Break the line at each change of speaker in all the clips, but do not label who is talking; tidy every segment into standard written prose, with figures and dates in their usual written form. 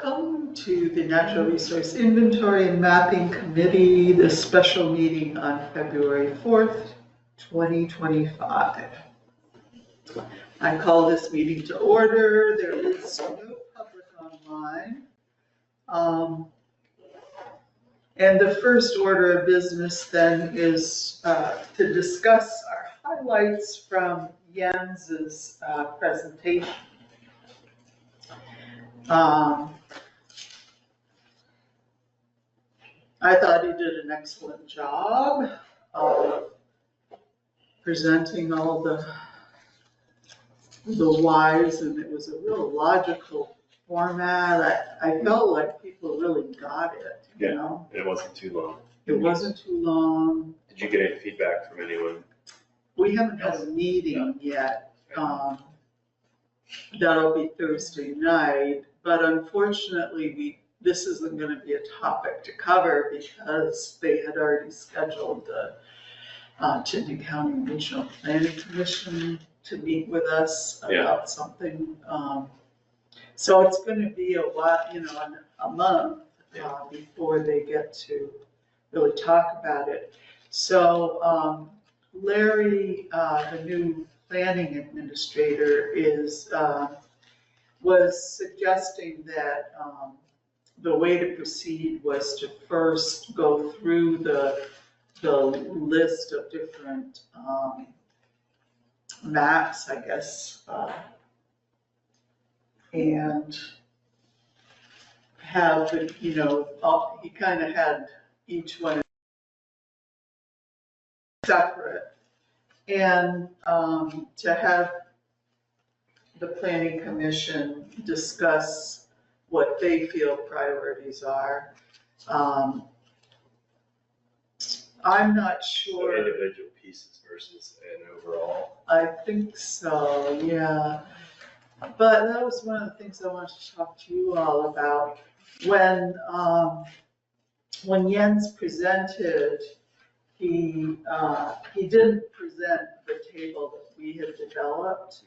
Welcome to the Natural Resource Inventory and Mapping Committee, the special meeting on February 4th, 2025. I call this meeting to order. There is no public online. And the first order of business then is to discuss our highlights from Jens's presentation. I thought he did an excellent job of presenting all the whys, and it was a real logical format. I felt like people really got it, you know?
And it wasn't too long.
It wasn't too long.
Did you get any feedback from anyone?
We haven't had a meeting yet. That'll be Thursday night, but unfortunately this isn't going to be a topic to cover because they had already scheduled the Chittenden County Regional Planning Commission to meet with us about something. So it's going to be a while, a month before they get to really talk about it. So Larry, the new planning administrator, was suggesting that the way to proceed was to first go through the list of different maps, I guess, and have the, he kind of had each one separate, and to have the Planning Commission discuss what they feel priorities are. I'm not sure.
So individual pieces versus an overall.
I think so, yeah. But that was one of the things I wanted to talk to you all about. When Jens presented, he didn't present the table that we had developed.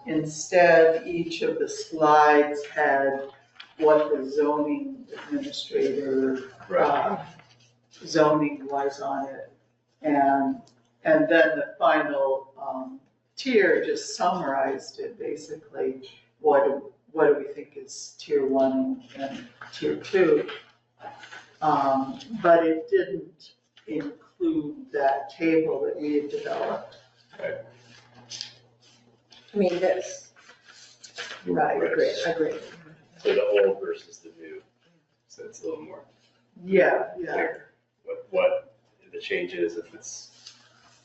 Instead, each of the slides had what the zoning administrator zoning was on it, and then the final tier just summarized it, basically. What do we think is tier 1 and tier 2? But it didn't include that table that we had developed.
Right.
I mean, this.
Right,
Agree.
So the old versus the new. So it's a little more
yeah.
clear what the change is, if it's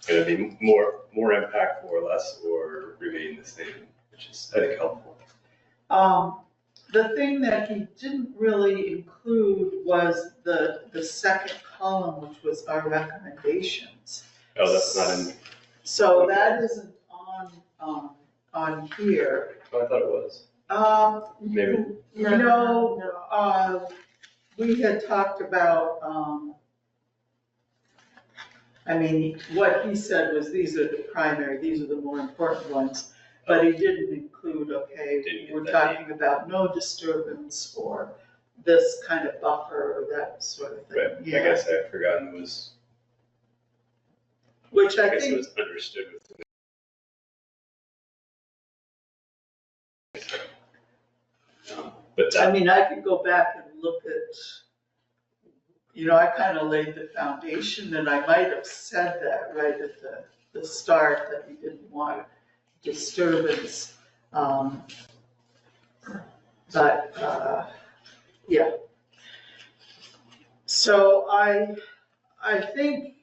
going to be more impactful or less, or remain the same, which is, I think, helpful.
The thing that he didn't really include was the second column, which was our recommendations.
Oh, that's not in.
So that isn't on here.
Oh, I thought it was. Maybe.
We had talked about, what he said was these are the primary, these are the more important ones, but he didn't include, we're talking about no disturbance or this kind of buffer or that sort of thing.
Right.
Yeah.
I guess I'd forgotten it was.
Which I
guess
think
it was understood with. But
I could go back and look at, I kind of laid the foundation, and I might have said that right at the start, that we didn't want disturbance. Yeah. So I think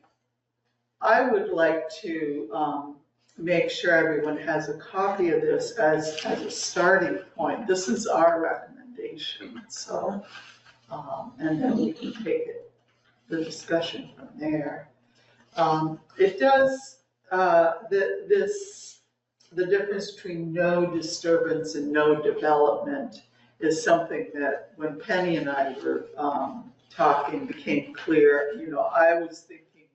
I would like to make sure everyone has a copy of this as a starting point. This is our recommendation, so, and then we can take the discussion from there. It does, the difference between no disturbance and no development is something that when Penny and I were talking became clear. I was thinking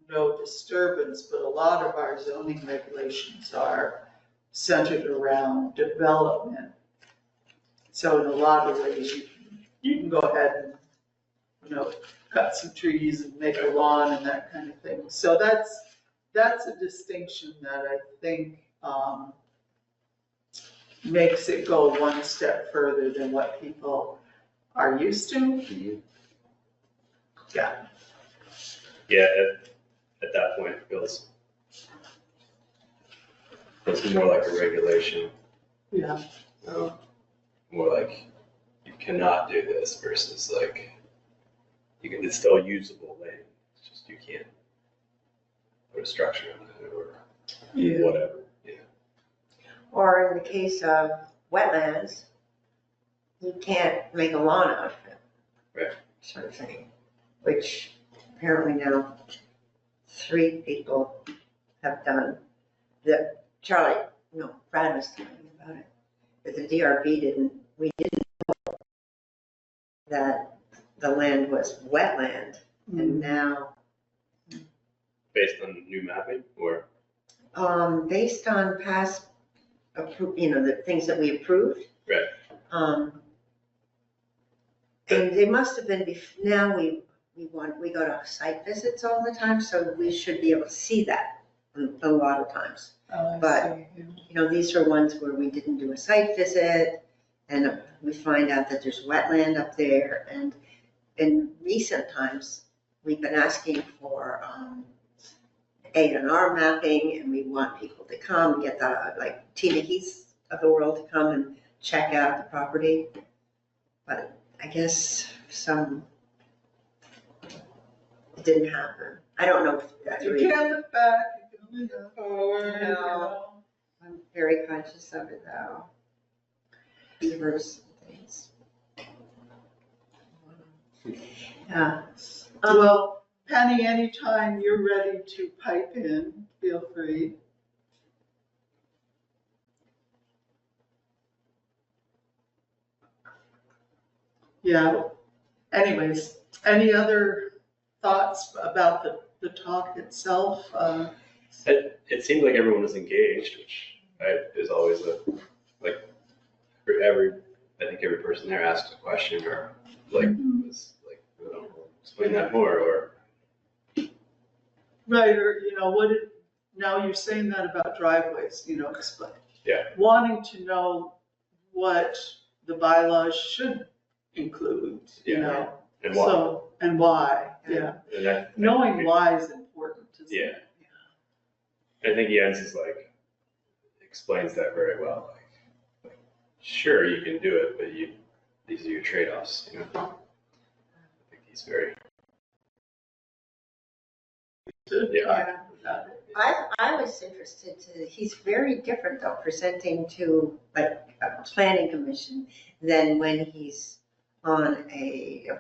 no disturbance, but a lot of our zoning regulations are centered around development. So in a lot of ways, you can go ahead and, cut some trees and make a lawn and that kind of thing. So that's a distinction that I think, makes it go one step further than what people are used to. Yeah.
Yeah, at that point, it feels more like a regulation,
Yeah.
more like you cannot do this versus like, it's still usable land, it's just you can't put a structure on it or whatever, yeah.
Or in the case of wetlands, you can't make a lawn out of it.
Right.
Sort of thing, which apparently now 3 people have done. Brad was telling me about it, but the DRB we didn't know that the land was wetland, and now.
Based on new mapping or?
Based on past, the things that we approved.
Right.
And they must have been, now we go to site visits all the time, so we should be able to see that a lot of times. But, these are ones where we didn't do a site visit, and we find out that there's wetland up there, and in recent times, we've been asking for A&R mapping, and we want people to come, get like Tina Heath of the world to come and check out the property. But I guess it didn't happen. I don't know if that's
You
really.
can't look back, you can only look forward.
No. I'm very conscious of it though. Beavers and things. Yeah.
Well, Penny, anytime you're ready to pipe in, feel free. Yeah, anyways, any other thoughts about the talk itself?
It seemed like everyone was engaged, which is always I think every person there asked a question or was like, explain that more or.
Right, or, now you're saying that about driveways, explain.
Yeah.
Wanting to know what the bylaws should include,
And why.
So, and why, yeah.
And
Knowing why is important, isn't
yeah.
it?
I think Jens is explains that very well. Like, sure, you can do it, but these are your trade-offs, I think he's very.
Yeah.
I was interested he's very different though, presenting to a planning commission than when he's on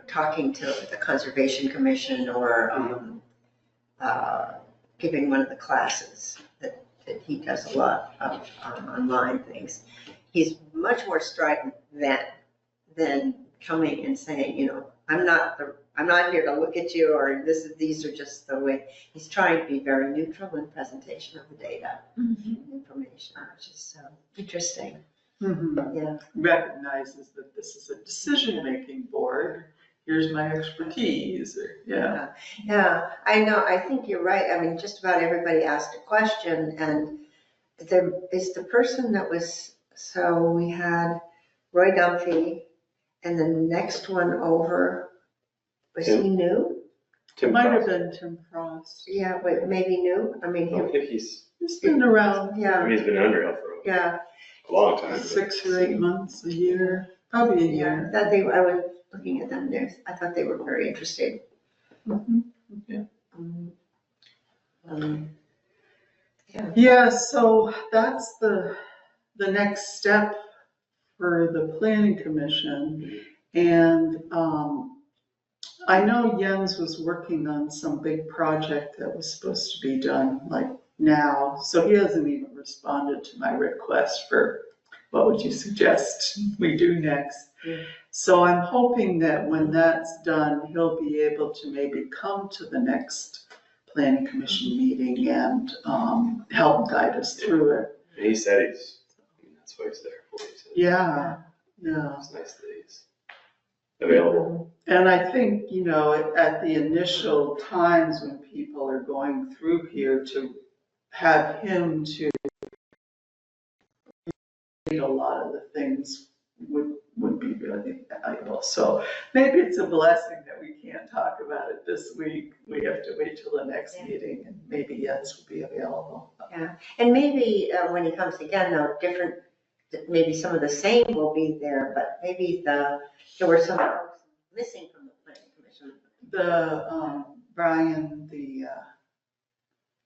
talking to the conservation commission or giving one of the classes that he does a lot of online things. He's much more strident than coming and saying, I'm not here to look at you, or these are just the way. He's trying to be very neutral in presentation of the data, information, which is interesting.
Mm-hmm.
Yeah.
Recognizes that this is a decision-making board. Here's my expertise. Yeah.
Yeah, I know. I think you're right. I mean, just about everybody asked a question, and there is the person that was. So we had Roy Dunphy, and the next one over. Was he new?
Tim
Might have
Frost.
been Tim Frost.
Yeah, but maybe new. I mean,
I think he's
been around.
Yeah.
he's been Underhill for
Yeah.
a long time.
6 or 8 months, a year, probably a year.
That I was looking at them there. I thought they were very interesting.
Mm-hmm.
Yeah.
Yeah, so that's the next step for the planning commission. And I know Jens was working on some big project that was supposed to be done now. So he hasn't even responded to my request for what would you suggest we do next.
Yeah.
So I'm hoping that when that's done, he'll be able to maybe come to the next planning commission meeting and help guide us through it.
And he said that's what he's there for. He said.
Yeah, Yeah.
It's nice that he's available.
And I think, you know, at the initial times when people are going through here, to have him to read a lot of the things would be really valuable. So maybe it's a blessing that we can't talk about it this week. We have to wait till the next meeting, and maybe Jens will be available.
Yeah, and maybe when he comes again, though, different, maybe some of the same will be there, but maybe there were some folks missing from the planning commission.
Brian,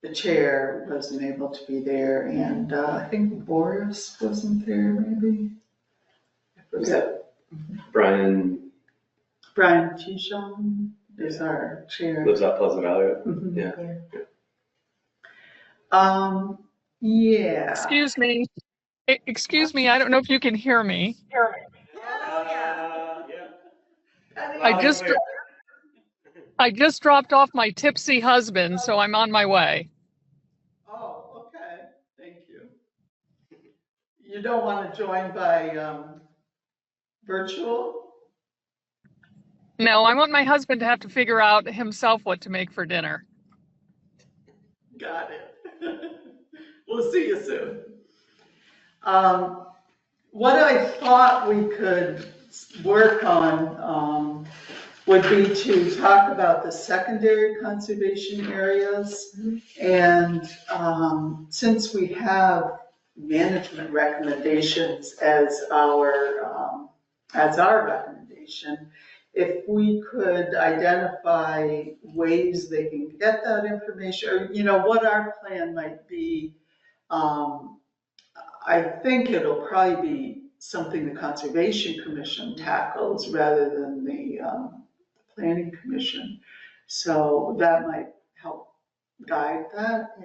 the chair, wasn't able to be there, and I think Boris wasn't there, maybe. I forget.
Brian
Brian Tishon is our chair.
lives out Pleasant Valley.
Mhm.
Yeah.
Yeah.
Excuse me. Excuse me. I don't know if you can hear me. I just dropped off my tipsy husband, so I'm on my way.
Oh, okay. Thank you. You don't want to join by virtual?
No, I want my husband to have to figure out himself what to make for dinner.
Got it. We'll see you soon. What I thought we could work on would be to talk about the secondary conservation areas. And since we have management recommendations as our recommendation, if we could identify ways they can get that information, or, you know, what our plan might be. I think it'll probably be something the Conservation Commission tackles rather than the Planning Commission. So that might help guide that.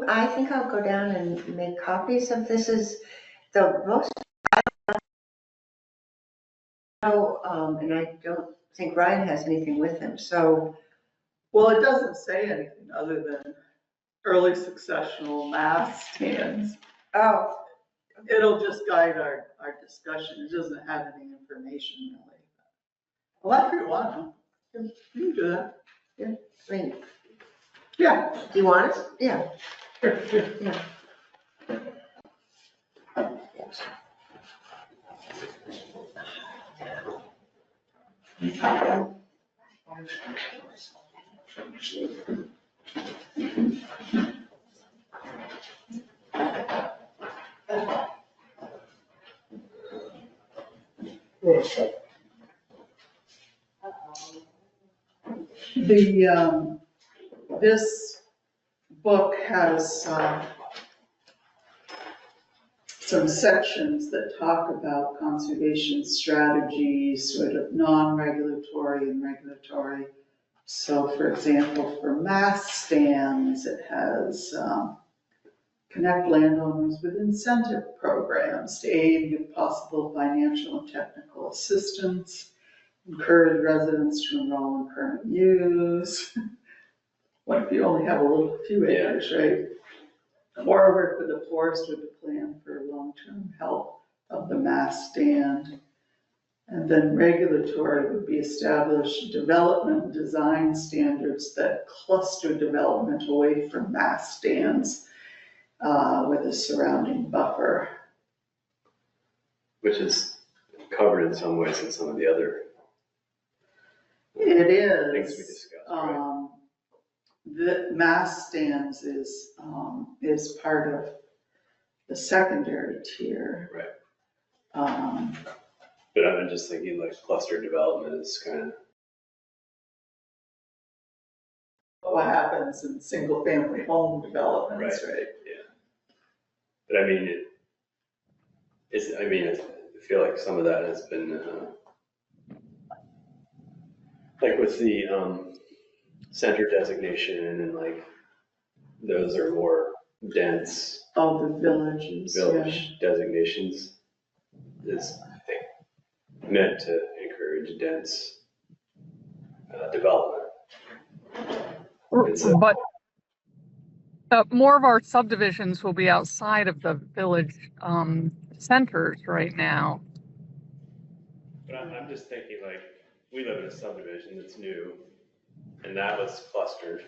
I think I'll go down and make copies of this. Is the most, and I don't think Ryan has anything with him, so.
Well, it doesn't say anything other than early successional mass stands.
Oh.
It'll just guide our discussion. It doesn't have any information really. Well, if you want, you can do that.
Yeah. I mean,
Yeah.
do you want it? Yeah.
Sure.
Yeah.
This book has some sections that talk about conservation strategies, sort of non-regulatory and regulatory. So for example, for mass stands, it has connect landowners with incentive programs to aid with possible financial and technical assistance, encourage residents to enroll in current use. What if you only have a few acres, right? Or work with the forester to plan for long-term health of the mass stand. And then regulatory would be establish development design standards that cluster development away from mass stands with a surrounding buffer.
Which is covered in some ways in some of the other
It is.
things we discussed, right?
The mass stands is part of the secondary tier.
Right. But I'm just thinking like cluster development is kind of.
What happens in single family home developments, right?
Yeah. But I mean, I feel like some of that has been, like with the center designation and like, those are more dense.
Oh, the villages.
Village designations is, I think, meant to encourage dense development.
But more of our subdivisions will be outside of the village centers right now.
But I'm just thinking, like, we live in a subdivision that's new, and that was clustered.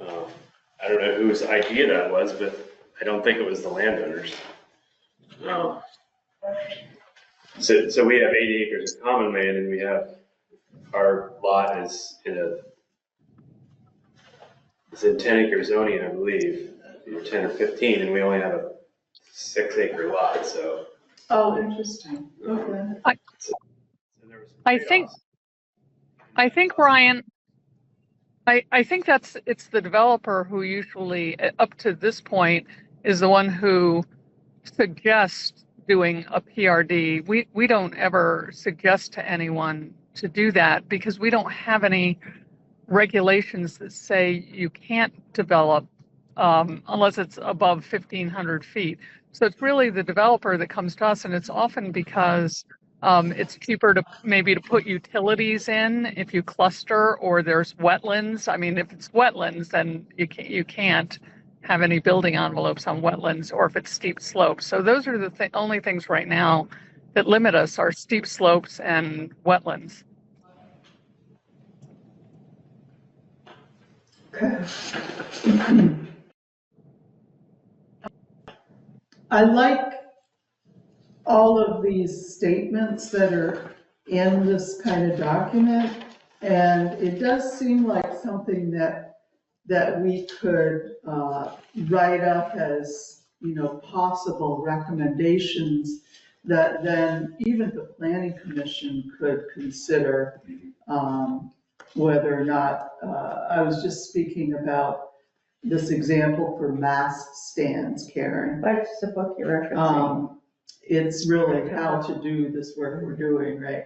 I don't know whose idea that was, but I don't think it was the landowners. So we have 80 acres of common land, and we have, our lot is it's in 10 acre zoning, I believe, or 10 or 15, and we only have a 6 acre lot, so.
Oh, interesting, okay.
So there was some
I think, Brian, I think it's the developer who usually, up to this point, is the one who suggests doing a PRD. We don't ever suggest to anyone to do that because we don't have any regulations that say you can't develop unless it's above 1,500 feet. So it's really the developer that comes to us, and it's often because it's cheaper to maybe to put utilities in if you cluster, or there's wetlands. I mean, if it's wetlands, then you can't have any building envelopes on wetlands, or if it's steep slopes. So those are the only things right now that limit us, are steep slopes and wetlands.
Okay. I like all of these statements that are in this kind of document, and it does seem like something that we could write up as, possible recommendations that then even the planning commission could consider, whether or not, I was just speaking about this example for mask stands, Karen.
What's the book you're referencing?
It's really how to do this work we're doing, right?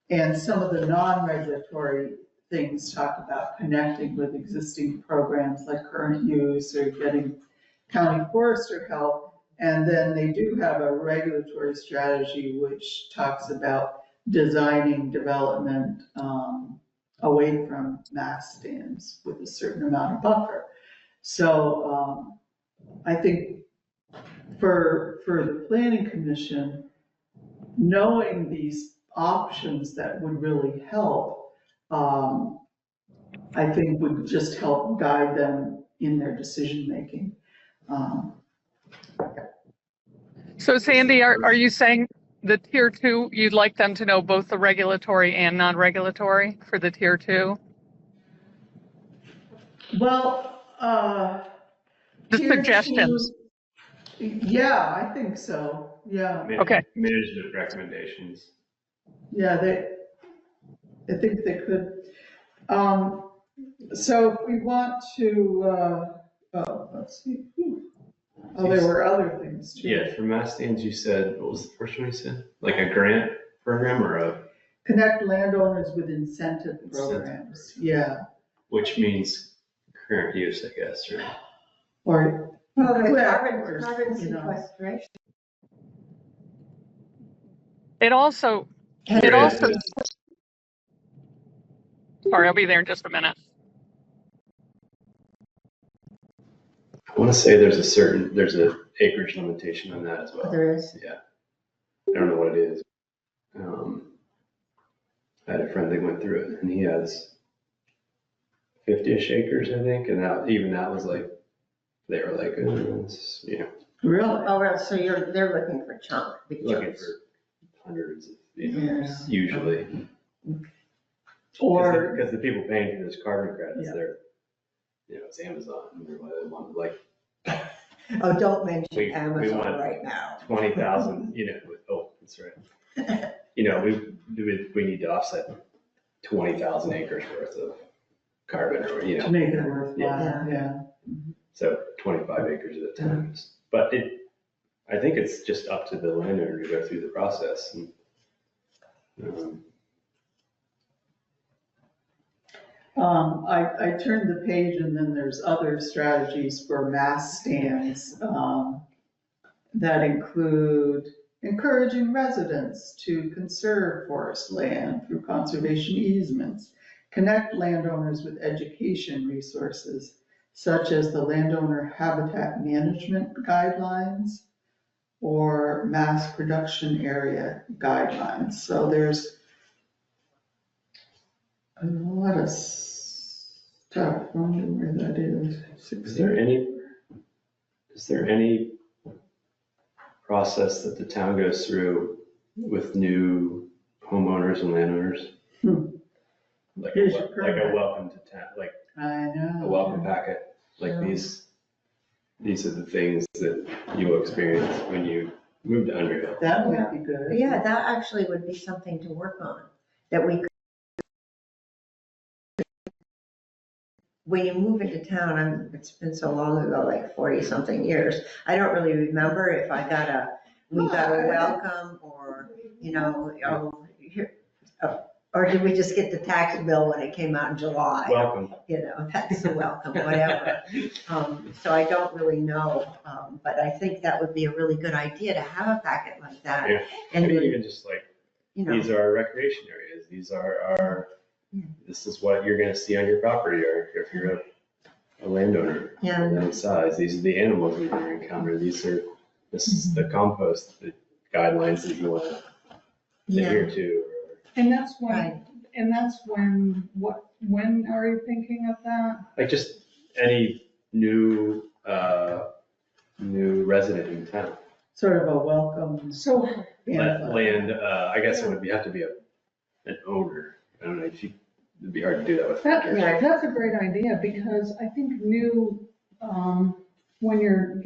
And some of the non-regulatory things talk about connecting with existing programs like current use or getting county forester help. And then they do have a regulatory strategy which talks about designing development away from mass stands with a certain amount of buffer. So I think for the planning commission, knowing these options that would really help, I think would just help guide them in their decision making.
So Sandy, are you saying the tier 2, you'd like them to know both the regulatory and non-regulatory for the tier 2?
Well,
The
tier
suggestions.
2, yeah, I think so, yeah.
Okay.
Management recommendations.
Yeah, I think they could. So if we want to, let's see. Oh, there were other things too.
Yeah, for mass stands, you said, what was the first one you said? Like a grant program or a?
Connect landowners with incentive programs, yeah.
Which means current use, I guess, right?
Or,
Well, the
Well,
carbon sequestration.
It also, sorry, I'll be there in just a minute.
I want to say there's a acreage limitation on that as well.
There is.
Yeah. I don't know what it is. I had a friend that went through it, and he has 50-ish acres, I think, and that was like, they were like,
really?
Oh, well, so they're looking for big
looking
chunks.
for hundreds of, usually.
Or,
Because the people paying for those carbon credits,
Yeah.
they're, it's Amazon, and they want like
Oh, don't mention
we
Amazon
want
right now.
20,000, that's right. We need to offset 20,000 acres worth of carbon, or,
to make it worthwhile, yeah.
So 25 acres at a time. But I think it's just up to the landowner to go through the process. And,
I turned the page and then there's other strategies for mass stands that include encouraging residents to conserve forest land through conservation easements, connect landowners with education resources, such as the landowner habitat management guidelines or mass production area guidelines. So there's a lot of stuff. I wonder where that is.
Is there any process that the town goes through with new homeowners and landowners? Like
Here's
a,
your
like a
permit.
welcome to town, like
I know.
a welcome packet, like
Yeah.
these are the things that you will experience when you move to Underhill.
That would be good.
Yeah, that actually would be something to work on, that we, when you move into town, it's been so long ago, like 40-something years, I don't really remember if we got a welcome, or, oh, here, or did we just get the tax bill when it came out in July?
Welcome.
That's the welcome, whatever. So I don't really know, but I think that would be a really good idea to have a packet like that.
Yeah.
And
Maybe
then,
even just like,
you
these
know,
are our recreation areas, these are our,
Yeah.
this is what you're gonna see on your property, or if you're a landowner
Yeah.
of that size, these are the animals you're gonna encounter, this is the compost, the guidelines that you want to
yeah,
adhere to.
And that's when,
right.
when are you thinking of that?
Like just any new resident in town.
Sort of a welcome.
So,
Land, I guess it would have to be an owner. I don't know if it'd be hard to do that with.
that's a great idea, because I think when you're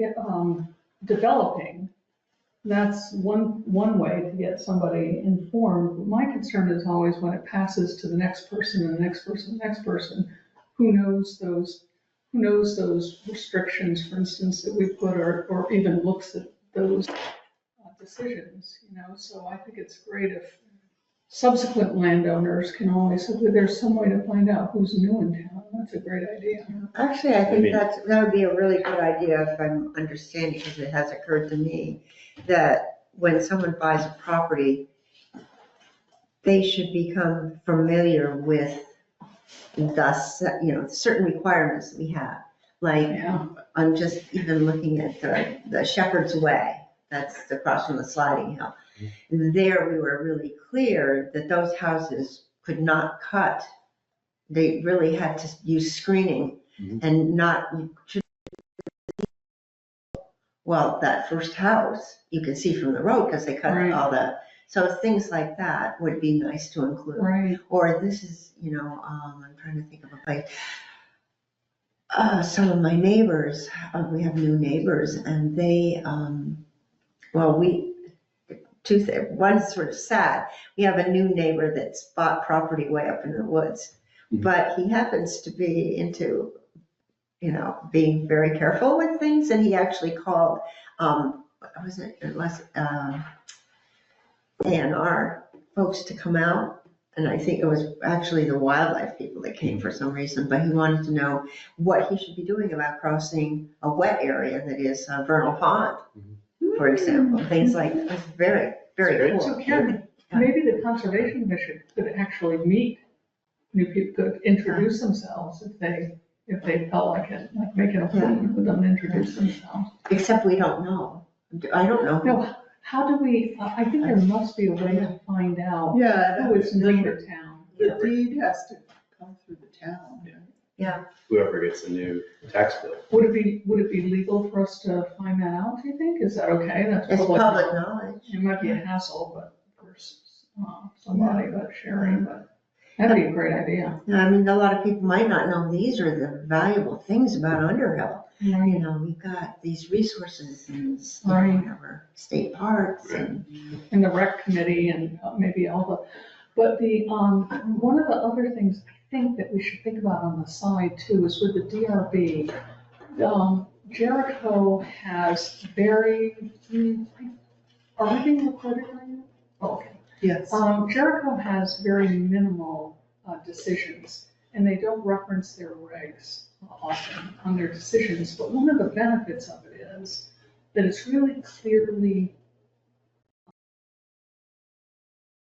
developing, that's one way to get somebody informed. My concern is always when it passes to the next person and the next person, and the next person, who knows those restrictions, for instance, that we put, or even looks at those decisions, so I think it's great if subsequent landowners can always, there's some way to find out who's new in town. That's a great idea.
Actually, I think that would be a really good idea, if I'm understanding, because it has occurred to me, that when someone buys a property, they should become familiar with certain requirements that we have. Like,
Yeah.
I'm just even looking at the Shepherd's Way, that's across from the sliding hill. There, we were really clear that those houses could not cut. They really had to use screening and not, well, that first house, you can see from the road because they cut
Right.
all so things like that would be nice to include.
Right.
Or this is, I'm trying to think of a place. Some of my neighbors, we have new neighbors, and they, one's sort of sad. We have a new neighbor that's bought property way up in the woods, but he happens to be into, being very careful with things, and he actually called, ANR folks to come out. And I think it was actually the wildlife people that came for some reason, but he wanted to know what he should be doing about crossing a wet area that is Vernal Pond, for example. Things like, it's very, very cool.
So Karen, maybe the Conservation Commission could actually meet new people, could introduce themselves if they felt like it, like make an appointment with them and introduce themselves.
Except we don't know. I don't know.
No, how do we, I think there must be a way to find out
Yeah,
who is new to town.
the deed has to come through the town.
Yeah.
Whoever gets a new tax bill.
Would it be legal for us to find that out, do you think? Is that okay? That's
It's public knowledge.
It might be a hassle, but for somebody, but sharing, but that'd be a great idea.
I mean, a lot of people might not know these are the valuable things about Underhill.
Right.
We've got these resources and
Right.
whatever, state parks and.
And the rec committee and maybe all the, but one of the other things I think that we should think about on the side too is with the DRB. Jericho has very, are we being recorded right now? Oh, okay.
Yes.
Jericho has very minimal decisions, and they don't reference their regs often on their decisions, but one of the benefits of it is that it's really clearly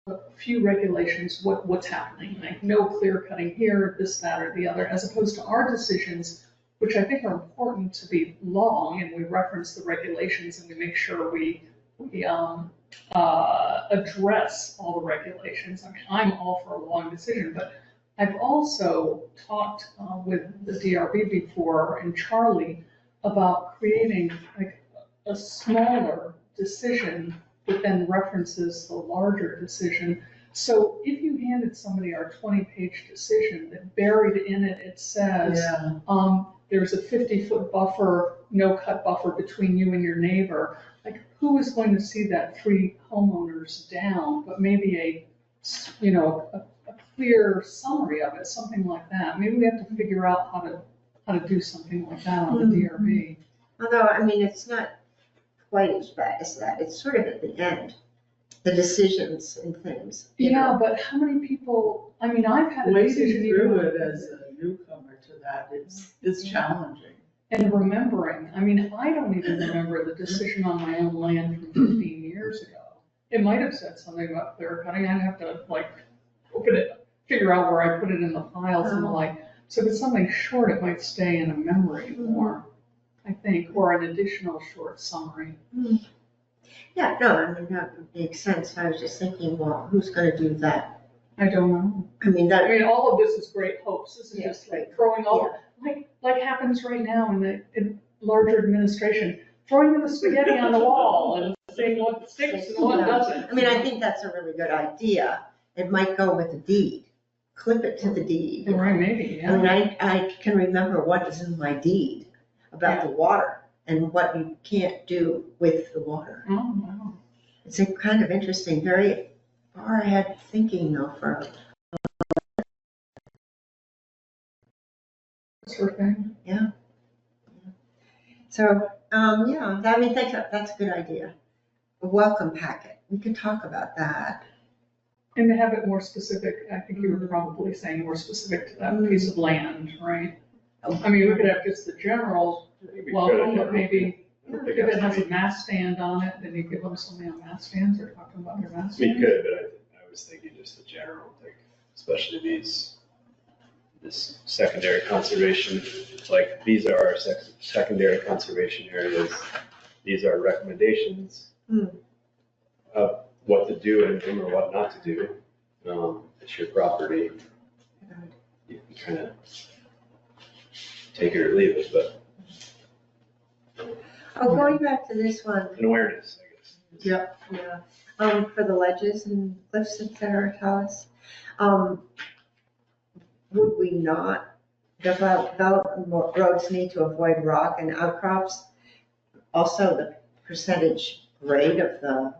a few regulations, what's happening, like no clear cutting here, this, that, or the other, as opposed to our decisions which I think are important to be long, and we reference the regulations and we make sure we address all the regulations. I mean, I'm all for a long decision, but I've also talked with the DRB before and Charlie about creating like a smaller decision that then references the larger decision. So if you handed somebody our 20-page decision that buried in it, it says, there's a 50-foot buffer, no cut buffer between you and your neighbor, like who is going to see that 3 homeowners down, but maybe a clear summary of it, something like that. Maybe we have to figure out how to do something like that on the DRB.
Although, I mean, it's not quite as bad as that. It's sort of at the end, the decisions and things.
Yeah, but how many people, I mean, I've had a
wading
decision
through
even
it as a newcomer to that is challenging.
and remembering. I mean, I don't even remember the decision on my own land from 15 years ago. It might have said something about clear cutting. I'd have to like open it, figure out where I put it in the files and the like. So if it's something short, it might stay in a memory more, I think, or an additional short summary.
Yeah, no, I mean, that makes sense. I was just thinking, well, who's going to do that?
I don't know.
I mean,
I mean, all of this is great hopes. This is
Yeah,
just like throwing all, like happens right now in larger administration, throwing the spaghetti on the wall and saying what sticks and what doesn't.
I mean, I think that's a really good idea. It might go with the deed. Clip it to the deed.
Right, maybe,
I mean, I can remember what is in my deed about the water and what you can't do with the water.
Oh, wow.
It's a kind of interesting, very far ahead thinking though for.
Sort of thing.
Yeah. So, yeah, I mean, that's a good idea. A welcome packet. We can talk about that.
And to have it more specific, I think you were probably saying more specific to that piece of land, right? I mean, we could have just the general welcome, but maybe if it has a mass stand on it, then you give them something on mass stands or talking about their mass
We
stands.
could, but I was thinking just the general, like, especially this secondary conservation, like, these are our secondary conservation areas. These are recommendations of what to do in them or what not to do. It's your property. You can kind of take it or leave it, but
Oh, going back to this one,
an awareness, I guess.
yeah, for the ledges and cliffs, et cetera, tell us, would we not develop more roads need to avoid rock and outcrops? Also, the percentage grade of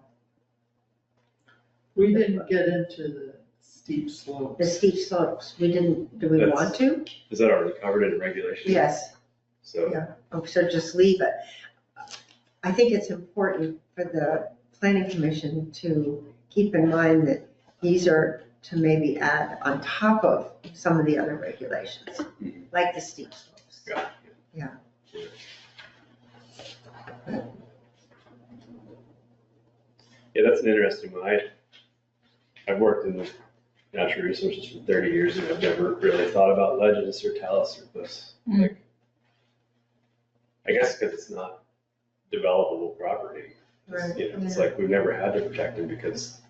We didn't get into the steep slopes.
the steep slopes. We didn't, do we want to?
Is that already covered in regulation?
Yes.
So,
Yeah. Oh, so just leave it. I think it's important for the planning commission to keep in mind that these are to maybe add on top of some of the other regulations, like the steep slopes.
got it.
Yeah.
Yeah, that's an interesting one. I've worked in natural resources for 30 years and I've never really thought about ledges or talus or cliffs. Like, I guess because it's not developable property.
Right.
You know, it's like we've never had to protect them because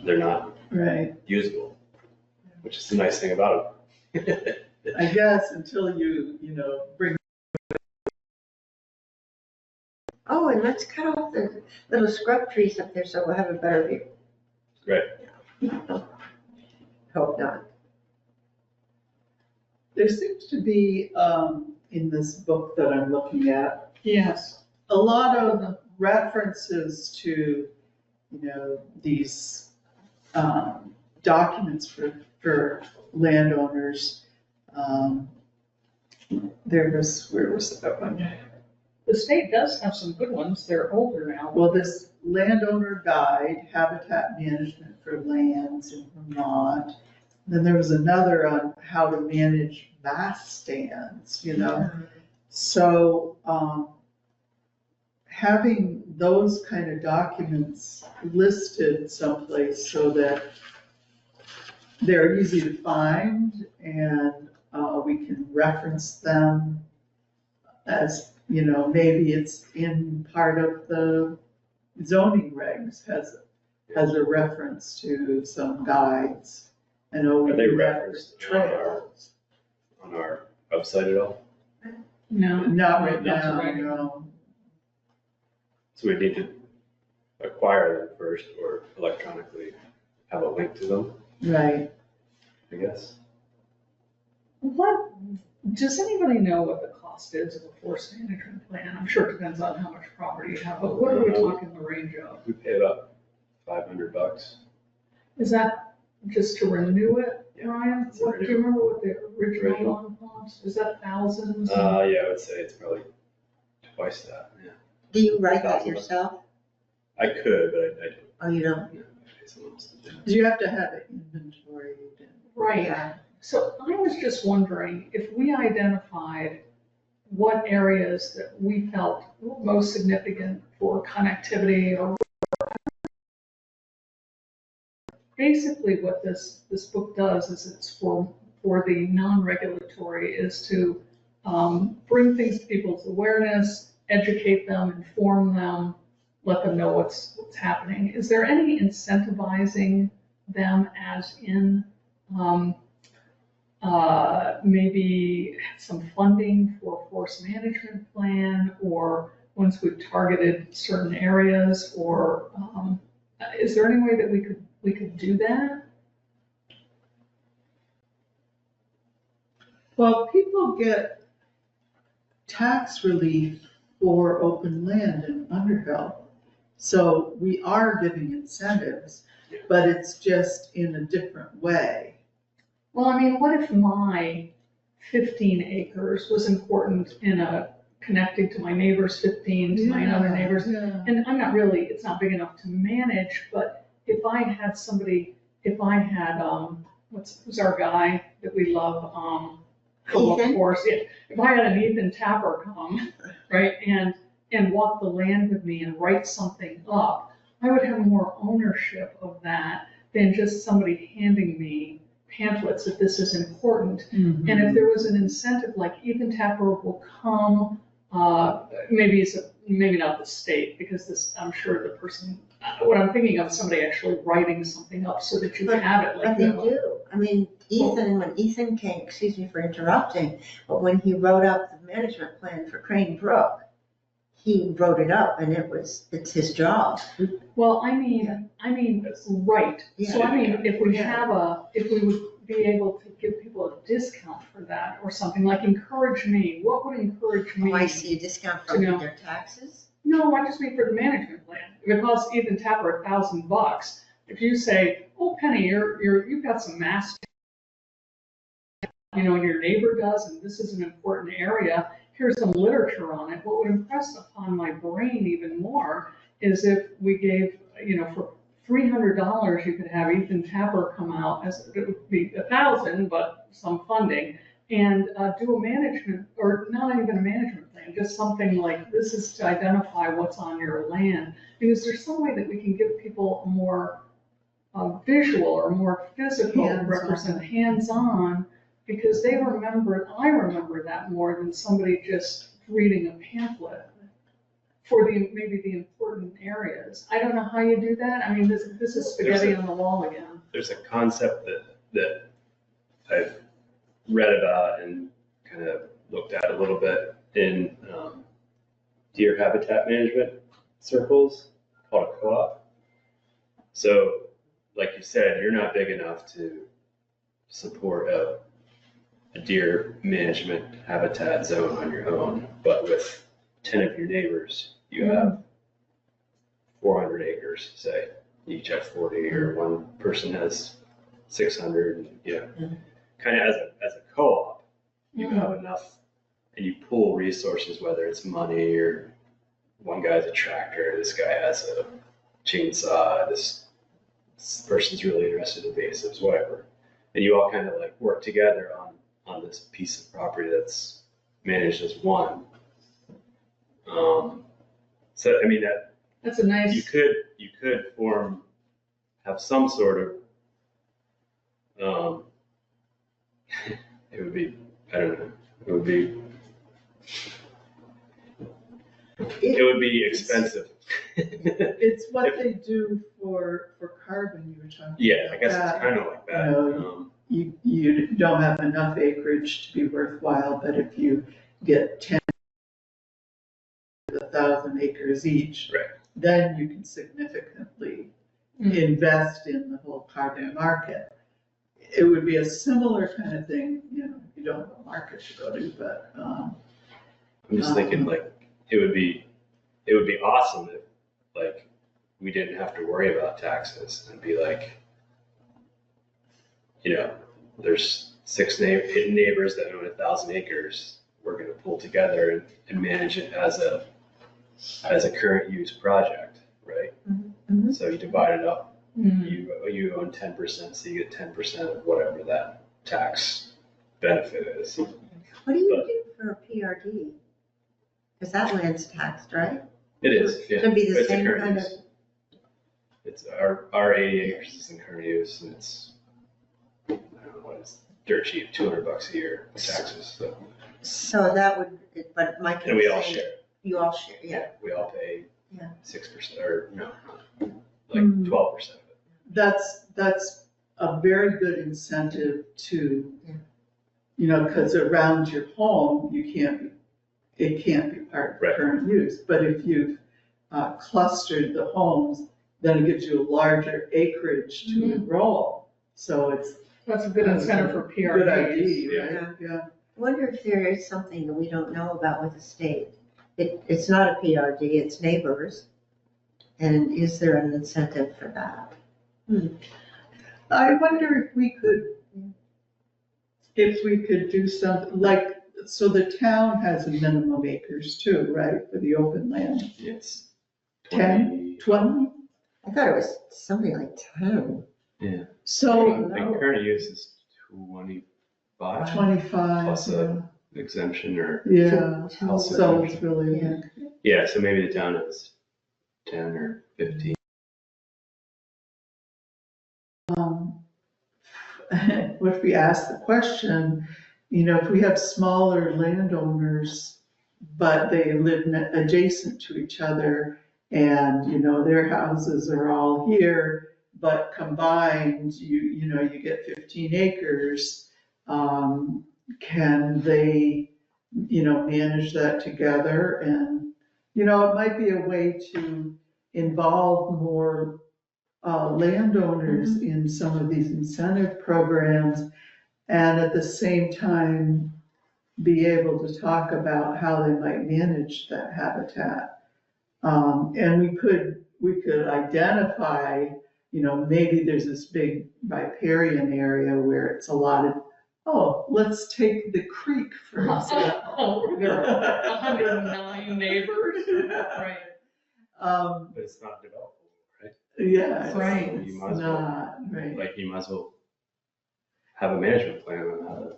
they're not
Right.
usable, which is the nice thing about them.
I guess until you bring.
Oh, and let's cut off the little scrub trees up there so we'll have a better view.
Right.
Hope not.
There seems to be, in this book that I'm looking at,
Yes.
a lot of references to, these documents for landowners. Where was that one?
The state does have some good ones. They're older now.
Well, this landowner guide, habitat management for lands in Vermont. Then there was another on how to manage mass stands, So, having those kind of documents listed someplace so that they're easy to find and, We can reference them as, maybe it's in part of the zoning regs has a reference to some guides. I know we
Are they
do that
referenced
with trails.
on our website at all?
No.
Not right
Not
now,
right.
no.
So we need to acquire them first or electronically have a link to them,
Right.
I guess.
What, does anybody know what the cost is of a forest management plan? I'm sure it depends on how much property you have, but what are we talking the range of?
We pay about $500.
Is that just to renew it,
Yeah,
Ryan?
it's a
What, do you remember what the original one cost? Is that thousands?
Yeah, I would say it's probably twice that, yeah.
Do you write that
$1,000.
yourself?
I could, but I don't.
Oh, you don't?
No, I pay someone else to do it.
Do you have to have it inventoried?
Right.
Yeah.
So I was just wondering if we identified what areas that we felt were most significant for connectivity or basically what this book does is it's for the non-regulatory is to bring things to people's awareness, educate them, inform them, let them know what's happening. Is there any incentivizing them as in maybe some funding for a forest management plan, or once we've targeted certain areas, or is there any way that we could do that?
Well, people get tax relief for open land in Underhill. So we are giving incentives,
Yeah.
but it's just in a different way.
Well, I mean, what if my 15 acres was important in connecting to my neighbor's 15, to my other neighbors?
Yeah.
And I'm not really, it's not big enough to manage, but if I had somebody, if I had, who's our guy that we love,
Ethan?
course, yeah. If I had an Ethan Tapper come, right, and walk the land with me and write something up, I would have more ownership of that than just somebody handing me pamphlets that this is important.
Mhm.
And if there was an incentive, like Ethan Tapper will come, maybe not the state, because this, I'm sure the person, what I'm thinking of, somebody actually writing something up so that you have it.
But they do. I mean, when Ethan came, excuse me for interrupting, but when he wrote up the management plan for Crane Brook, he wrote it up and it's his job.
Well, I mean, right. So I mean, if we would be able to give people a discount for that or something, like encourage me, what would encourage me?
Oh, I see, a discount from
To know.
their taxes?
No, I just mean for the management plan. If it costs Ethan Tapper $1,000, if you say, oh, Penny, you've got some mass, and your neighbor does, and this is an important area, here's some literature on it. What would impress upon my brain even more is if we gave, for $300, you could have Ethan Tapper come out, as it would be $1,000, but some funding, and do a management, or not even a management plan, just something like, this is to identify what's on your land. Because there's some way that we can give people a more visual or more physical hands-on, because I remember that more than somebody just reading a pamphlet for maybe the important areas. I don't know how you do that. I mean, this is spaghetti on the wall again.
There's a concept that I've read about and kind of looked at a little bit in deer habitat management circles called a co-op. So, like you said, you're not big enough to support a deer management habitat zone on your own, but with 10 of your neighbors, you have 400 acres, say. You each have 40, or one person has 600, and kind of as a co-op, you have enough, and you pool resources, whether it's money or one guy has a tractor, this guy has a chainsaw, this person's really interested in invasives, whatever. And you all kind of like work together on this piece of property that's managed as one. So I mean
That's a nice.
you could have some sort of it would be, I don't know, it would be expensive.
It's what they do for carbon, you were talking about.
Yeah, I guess
that.
it's kind of like that.
You don't have enough acreage to be worthwhile, but if you get 10,000 acres each,
Right.
then you can significantly invest in the whole carbon market. It would be a similar kind of thing, you don't have a market to go to, but.
I'm just thinking like, it would be awesome if like, we didn't have to worry about taxes and be like, there's 6 neighbors that own 1,000 acres. We're going to pull together and manage it as a current use project, right?
Mm-hmm.
So you divide it up. You own 10%, so you get 10% of whatever that tax benefit is.
What do you do for a PRD? Because that land's taxed, right?
It is, yeah.
Should be the
It's a
same
current
kind of.
use. It's our 80 acres is in current use, and it's, I don't know what it's dirt cheap, $200 a year in taxes.
So that would, but Mike.
And we all share.
You all share, yeah.
We all pay
Yeah.
6%, or no, like 12% of it.
That's a very good incentive to, because around your home, it can't be part of the
Right.
current use. But if you've clustered the homes, then it gives you a larger acreage to enroll. So
That's a good incentive for PRDs.
good idea,
Yeah.
right? Yeah.
I wonder if there is something that we don't know about with the state. It's not a PRD, it's neighbors. And is there an incentive for that?
I wonder if we could do something like, so the town has a minimum acres too, right, for the open land?
It's
10, 20?
I thought it was something like 10.
Yeah.
So
I think current use is 25
25,
plus a exemption or,
yeah,
house
so it's really,
Yeah.
yeah, so maybe the town is 10 or 15.
what if we ask the question, if we have smaller landowners, but they live adjacent to each other and, their houses are all here, but combined, you get 15 acres, can they, manage that together? And, it might be a way to involve more landowners in some of these incentive programs, and at the same time, be able to talk about how they might manage that habitat. And we could identify, maybe there's this big riparian area where it's a lot of, let's take the creek, for example.
There are 109 neighbors, right?
But it's not developable, right?
Yeah, it's
Right.
You might as well,
not, right.
like, you might as well have a management plan on how to.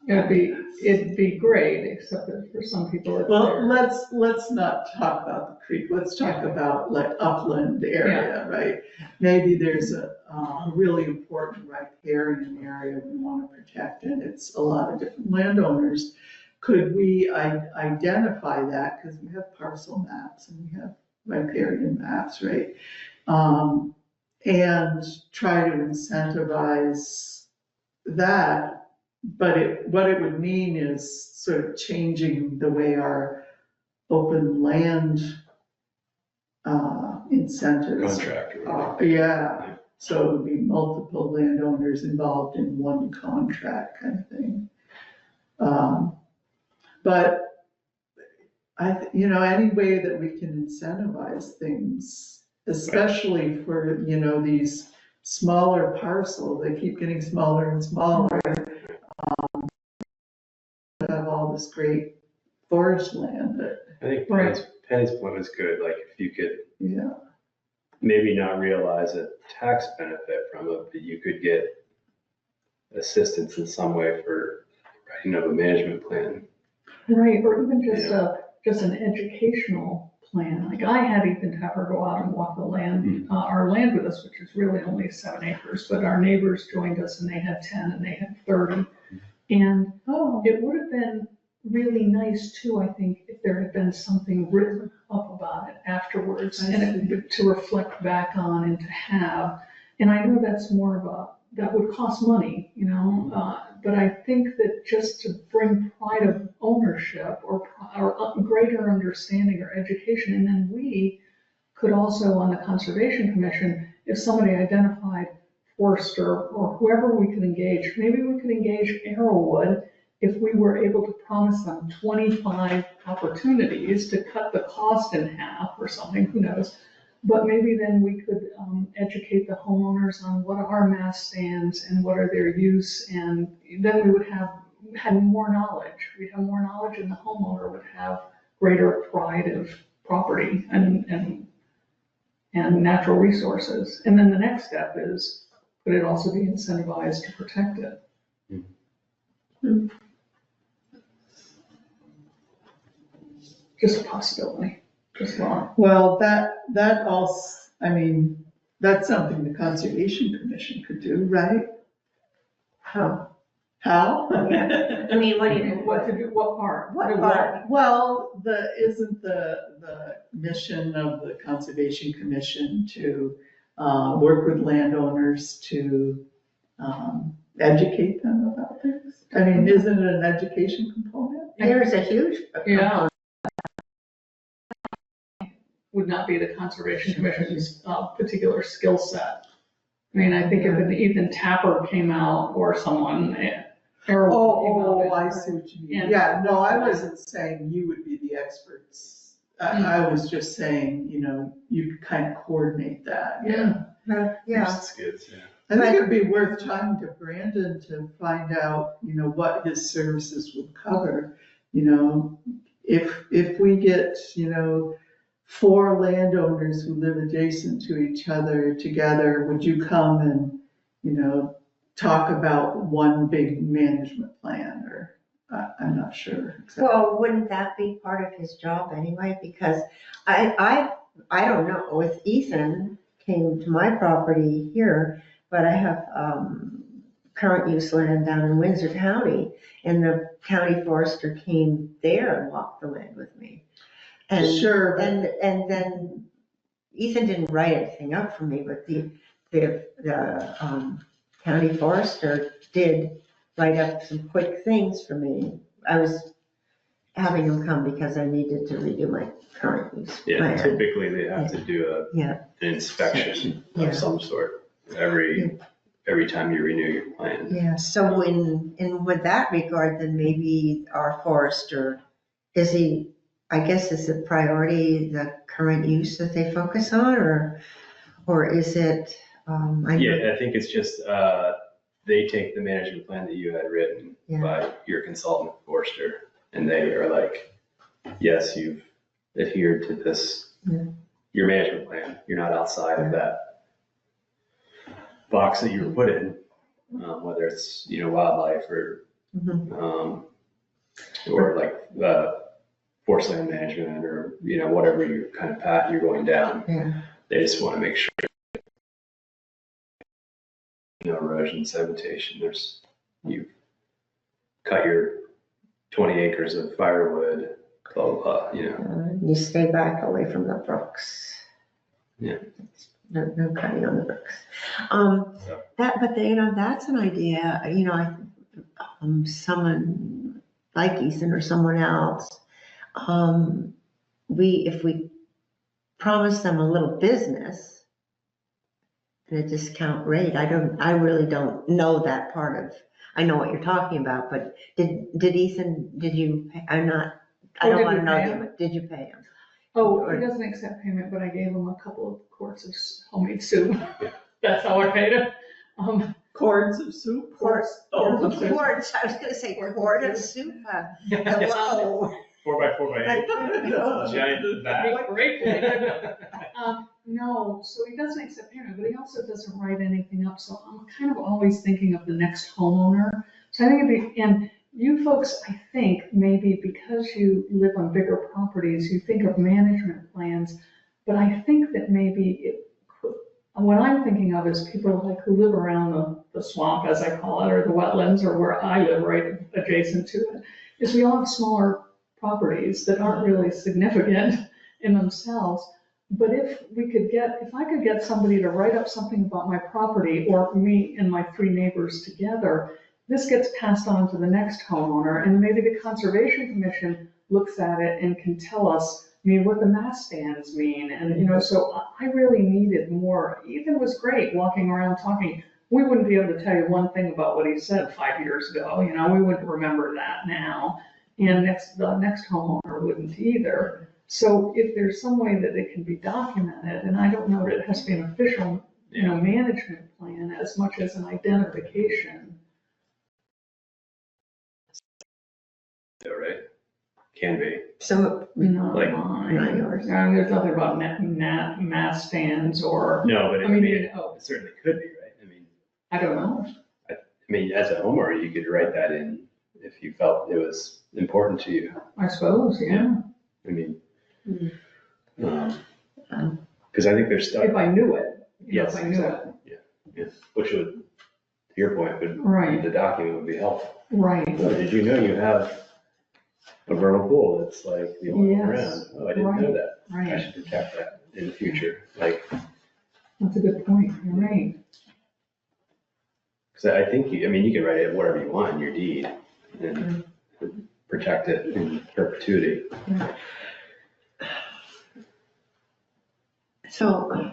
It'd be great, except that for some people it's
Well,
there.
let's not talk about the creek, let's talk about like upland area, right? Maybe there's a really important riparian area we want to protect, and it's a lot of different landowners. Could we identify that, because we have parcel maps and we have riparian maps, right? And try to incentivize that. But what it would mean is sort of changing the way our open land incentives.
Contract or whatever.
Yeah, so it would be multiple landowners involved in one contract kind of thing. But any way that we can incentivize things, especially for, these smaller parcels, they keep getting smaller and smaller. Have all this great forest land that,
I think
Right.
Penny's point was good, like, if you could
yeah,
maybe not realize a tax benefit from it, but you could get assistance in some way for writing up a management plan.
Right, or even just an educational plan. Like I had Ethan Tepper go out and walk the land, our land with us, which is really only 7 acres, but our neighbors joined us and they had 10 and they had 30. And
Oh,
it would have been really nice too, I think, if there had been something written up about it afterwards
I
and to reflect back on and to have. And I know that's more of that would cost money, but I think that just to bring pride of ownership or greater understanding or education, and then we could also on the Conservation Commission, if somebody identified Forster or whoever we could engage, maybe we could engage Arrowwood if we were able to promise them 25 opportunities to cut the cost in half or something, who knows. But maybe then we could educate the homeowners on what are mass stands and what are their use, and then we would had more knowledge. We'd have more knowledge, and the homeowner would have greater pride of property and natural resources. And then the next step is, could it also be incentivized to protect it?
Hmm.
Just a possibility, just law.
well, that also, I mean, that's something the Conservation Commission could do, right?
How?
How?
Yeah. I mean, what do you,
What to do, what part?
what part?
Well, isn't the mission of the Conservation Commission to work with landowners to educate them about things? I mean, isn't it an education component?
There's a huge.
Yeah. Would not be the Conservation Commission's particular skill set. I mean, I think if Ethan Tapper came out or someone,
Oh, I see what you mean.
And-
Yeah, no, I wasn't saying you would be the experts. I was just saying, you could kind of coordinate that, yeah.
Yeah.
That's good, yeah.
I think it'd be worth talking to Brandon to find out, what his services would cover. If we get, 4 landowners who live adjacent to each other together, would you come and, talk about one big management plan, or, I'm not sure. exactly.
Well, wouldn't that be part of his job anyway? Because I don't know, if Ethan came to my property here, but I have, current use land down in Windsor County, and the county forester came there and walked the land with me. And
Sure, but
And then Ethan didn't write anything up for me, but the county forester did write up some quick things for me. I was having him come because I needed to redo my current use
Yeah,
plan.
typically they have to do
Yeah,
an inspection
Yeah.
of some sort every time you renew your plan.
yeah. So with that regard, then maybe our forester, is it priority, the current use that they focus on, or is it,
Yeah, I think it's just, they take the management plan that you had written
Yeah.
by your consultant forester, and they are like, yes, you've adhered to this,
Yeah.
your management plan. You're not outside of that box that you were put in, whether it's, wildlife or,
Mhm.
or like, forest land management or, whatever your kind of path you're going down.
Yeah.
They just want to make sure no erosion, sedimentation. You cut your 20 acres of firewood, blah, blah, blah,
You stay back away from the brooks.
Yeah.
No cutting on the brooks. That's an idea, someone like Ethan or someone else, if we promise them a little business at a discount rate, I really don't know that part of, I know what you're talking about, but did Ethan, I don't
did
want
we
to know,
pay him?
did you pay him?
Oh, he doesn't accept payment, but I gave him a couple of quarts of homemade soup. That's how I paid him.
cords of soup?
Quarts.
Oh,
okay.
Quarts, I was gonna say quart of soup. Hello.
4x4x8. Giant vat.
No, so he doesn't accept payment, but he also doesn't write anything up, so I'm kind of always thinking of the next homeowner. So I think and you folks, I think, maybe because you live on bigger properties, you think of management plans, but I think that maybe what I'm thinking of is people like who live around the swamp, as I call it, or the wetlands, or where I live, right adjacent to it, is we all have smaller properties that aren't really significant in themselves. But if I could get somebody to write up something about my property, or me and my 3 neighbors together, this gets passed on to the next homeowner, and maybe the Conservation Commission looks at it and can tell us, what the mast stands mean. And, so I really needed more. Ethan was great walking around talking. We wouldn't be able to tell you one thing about what he said 5 years ago. We wouldn't remember that now. And the next homeowner wouldn't either. So if there's some way that it can be documented, and I don't know that it has to be an official, management plan as much as an identification.
Yeah, right? Can be.
So,
Not
Like-
mine.
Not yours.
There's nothing about mast stands or,
No, but
it
it certainly could be, right?
I don't know.
As a homeowner, you could write that in if you felt it was important to you.
I suppose, yeah.
Because I think there's stuff.
If I knew it.
Yes,
If I knew it.
exactly. Yeah, which would, to your point,
Right.
the document would be helpful.
Right.
Oh, did you know you have a vernal pool that's like the only one
Yes.
around? Oh, I didn't know that. I
Right.
should protect that in the future.
That's a good point. You're right.
Because I think you can write it wherever you want in your deed and protect it in perpetuity.
So,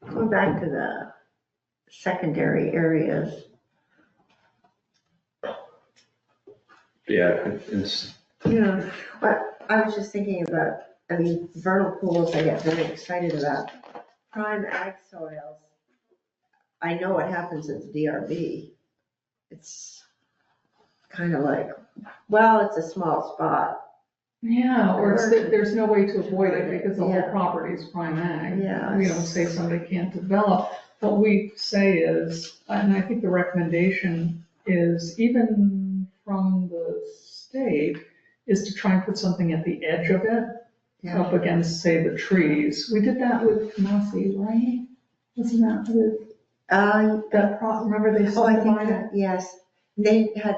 going back to the secondary areas,
Yeah, it's,
but I was just thinking about, vernal pools, I get very excited about. Prime ag soils, I know what happens at the DRB. It's kind of like, well, it's a small spot.
Yeah, or it's that there's no way to avoid it because the whole
Yeah.
property is prime ag.
Yeah.
We don't say somebody can't develop. What we say is, and I think the recommendation is, even from the state, is to try and put something at the edge of it, up against, say, the trees. We did that with Massey, right? Wasn't that with remember they
Oh, I think
subdivided?
that, yes, they had,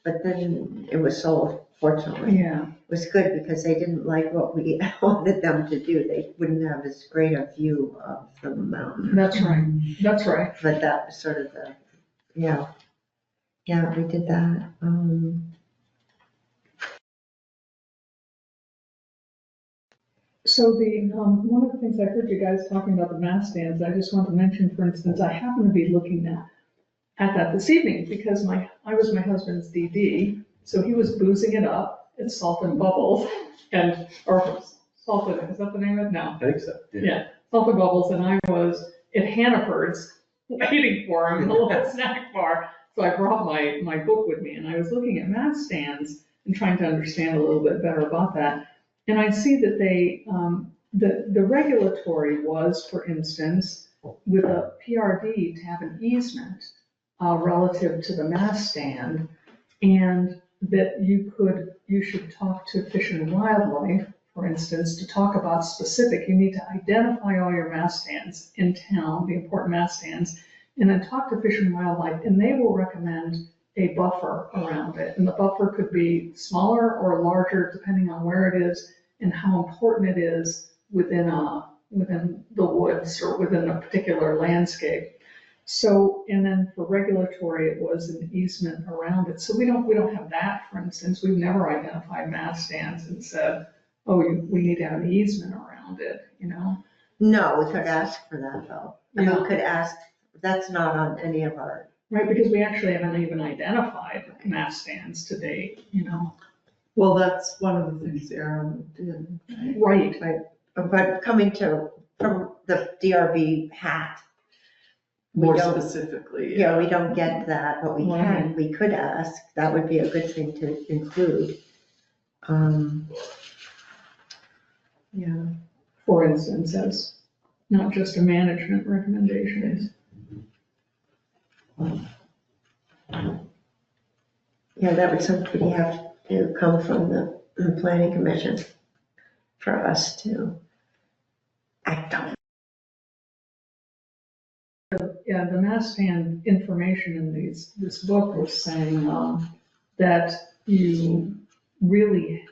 but then it was sold, fortunately.
Yeah,
It was good because they didn't like what we wanted them to do. They wouldn't have as great a view of the mountain.
that's right, that's right.
But that was sort of yeah, we did that.
So one of the things I heard you guys talking about the mast stands, I just want to mention, for instance, I happen to be looking at that this evening because I was my husband's DD, so he was boozing it up at Salt and Bubbles or Salted, is that the name of it? No.
I think so.
Yeah, Salt and Bubbles, and I was at Hannaford's waiting for him in the little snack bar. So I brought my book with me, and I was looking at mast stands and trying to understand a little bit better about that. And I see that the regulatory was, for instance, with a PRD to have an easement relative to the mast stand, and that you should talk to Fish and Wildlife, for instance, to talk about you need to identify all your mast stands in town, the important mast stands, and then talk to Fish and Wildlife, and they will recommend a buffer around it. And the buffer could be smaller or larger, depending on where it is and how important it is within the woods or within a particular landscape. So, and then for regulatory, it was an easement around it. So we don't have that, for instance. We've never identified mast stands and said, oh, we need to have an easement around it,
No, we could ask for that though.
Yeah.
We could ask, that's not on any of our,
Right, because we actually haven't even identified mast stands to date,
Well, that's one of the things Aaron did, right?
Right,
but coming from the DRB hat. we
More
don't-
specifically.
Yeah, we don't get that, but
Right.
we could ask. That would be a good thing to include. Yeah.
for instance, as not just a management recommendation.
Yeah, that would something have to come from the planning commission for us to act on.
yeah, the mass stand information in this book was saying, that you really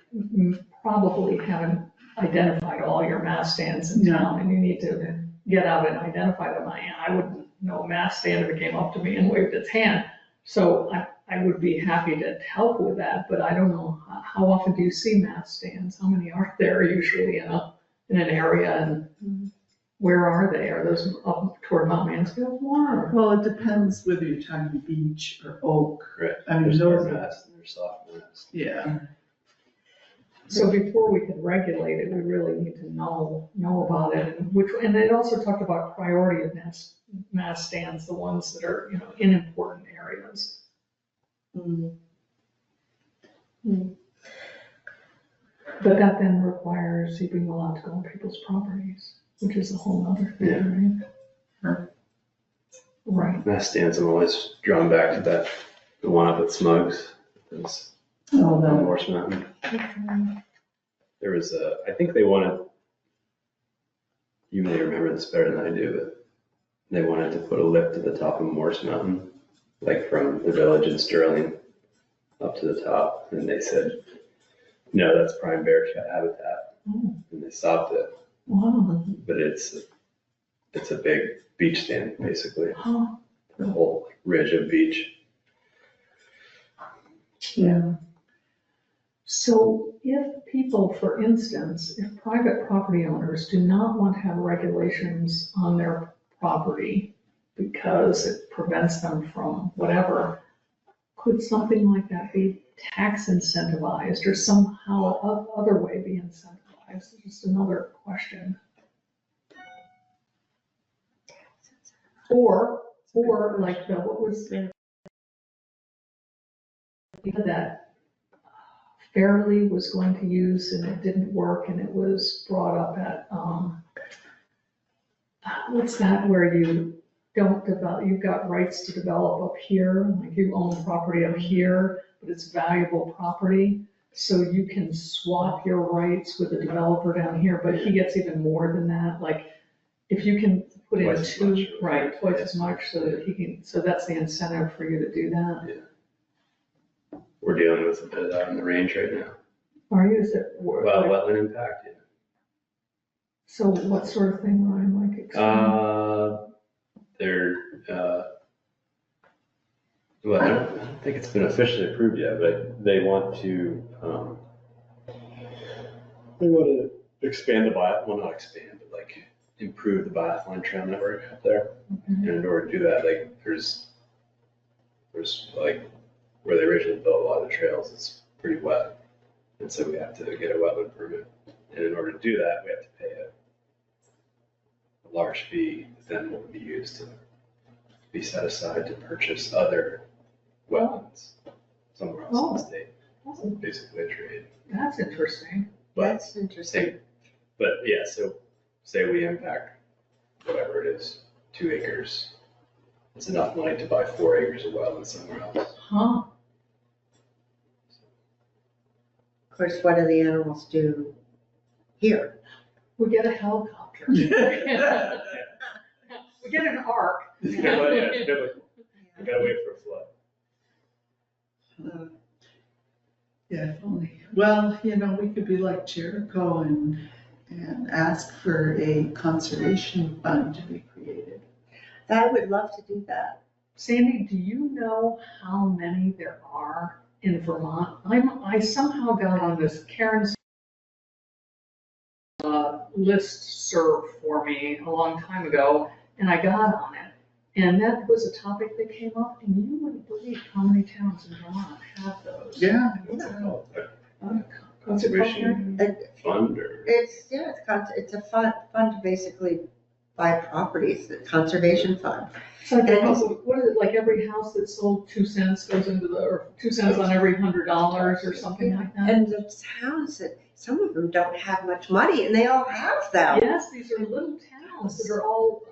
probably haven't identified all your mass stands in town, and you need to get out and identify them. I wouldn't know a mass stand if it came up to me and waved its hand. So I would be happy to help with that, but I don't know, how often do you see mass stands? How many are there usually in an area, and where are they? Are those up toward Mount Mansfield more? Or?
Well, it depends whether you're talking beach or oak.
Right.
I mean,
There's
those
hard
are,
mass and there's soft mass.
yeah.
So before we can regulate it, we really need to know about it, and it also talked about priority of mass stands, the ones that are, in important areas. But that then requires you being allowed to go on people's properties, which is a whole other thing, right? Right.
Mass stands, I'm always drawn back to the one up at Smugs. It's
Oh,
on
no.
Morse Mountain. There was I think they wanted, you may remember this better than I do, but they wanted to put a lift to the top of Morse Mountain, like from the village in Sterling up to the top. And they said, no, that's prime bear habitat.
Oh,
And they stopped it.
wow.
But it's a big beach stand, basically.
Huh.
The whole ridge of beach.
Yeah. So if people, for instance, if private property owners do not want to have regulations on their property because it prevents them from whatever, could something like that be tax incentivized or somehow other way be incentivized? Just another question. Or like what was that Fairleigh was going to use and it didn't work, and it was brought up at, what's that, where you don't develop, you've got rights to develop up here, like you own property up here, but it's valuable property. So you can swap your rights with the developer down here, but he gets even more than that. Like if you can put in
Twice as much.
right, twice as much, so that he can, so that's the incentive for you to do that.
Yeah. We're dealing with a bit of that in the range right now.
Or is it?
Well, wetland impact, yeah.
So what sort of thing, Ryan, like explain?
Well, I don't think it's been officially approved yet, but they want to expand well, not expand, but like improve the biathlon trail network up there. And in order to do that, like there's like where they originally built a lot of the trails, it's pretty wet. And so we have to get a wetland permit. And in order to do that, we have to pay a large fee that then will be used to be set aside to purchase other wetlands somewhere else in the state. So basically a trade.
That's interesting.
But
That's interesting.
But yeah, so say we impact whatever it is, 2 acres. It's enough money to buy 4 acres of wetland somewhere else.
Huh?
Of course, what do the animals do here?
We get a helicopter. We get an ark.
It's biblical. You gotta wait for a flood.
Yeah, if only. Well, we could be like Jericho and ask for a conservation fund to be created.
I would love to do that.
Sandy, do you know how many there are in Vermont? I somehow got on this Karen's list serve for me a long time ago, and I got on it. And that was a topic that came up, and you wouldn't believe how many towns in Vermont have those.
Yeah.
What's it called?
Conservation.
Conservation fund or?
It's a fund to basically buy properties, the conservation fund.
It's like, what is it, like every house that's sold 2 cents goes into or 2 cents on every $100 or something like that?
And the towns that, some of them don't have much money and they all have them.
Yes, these are little towns that are all,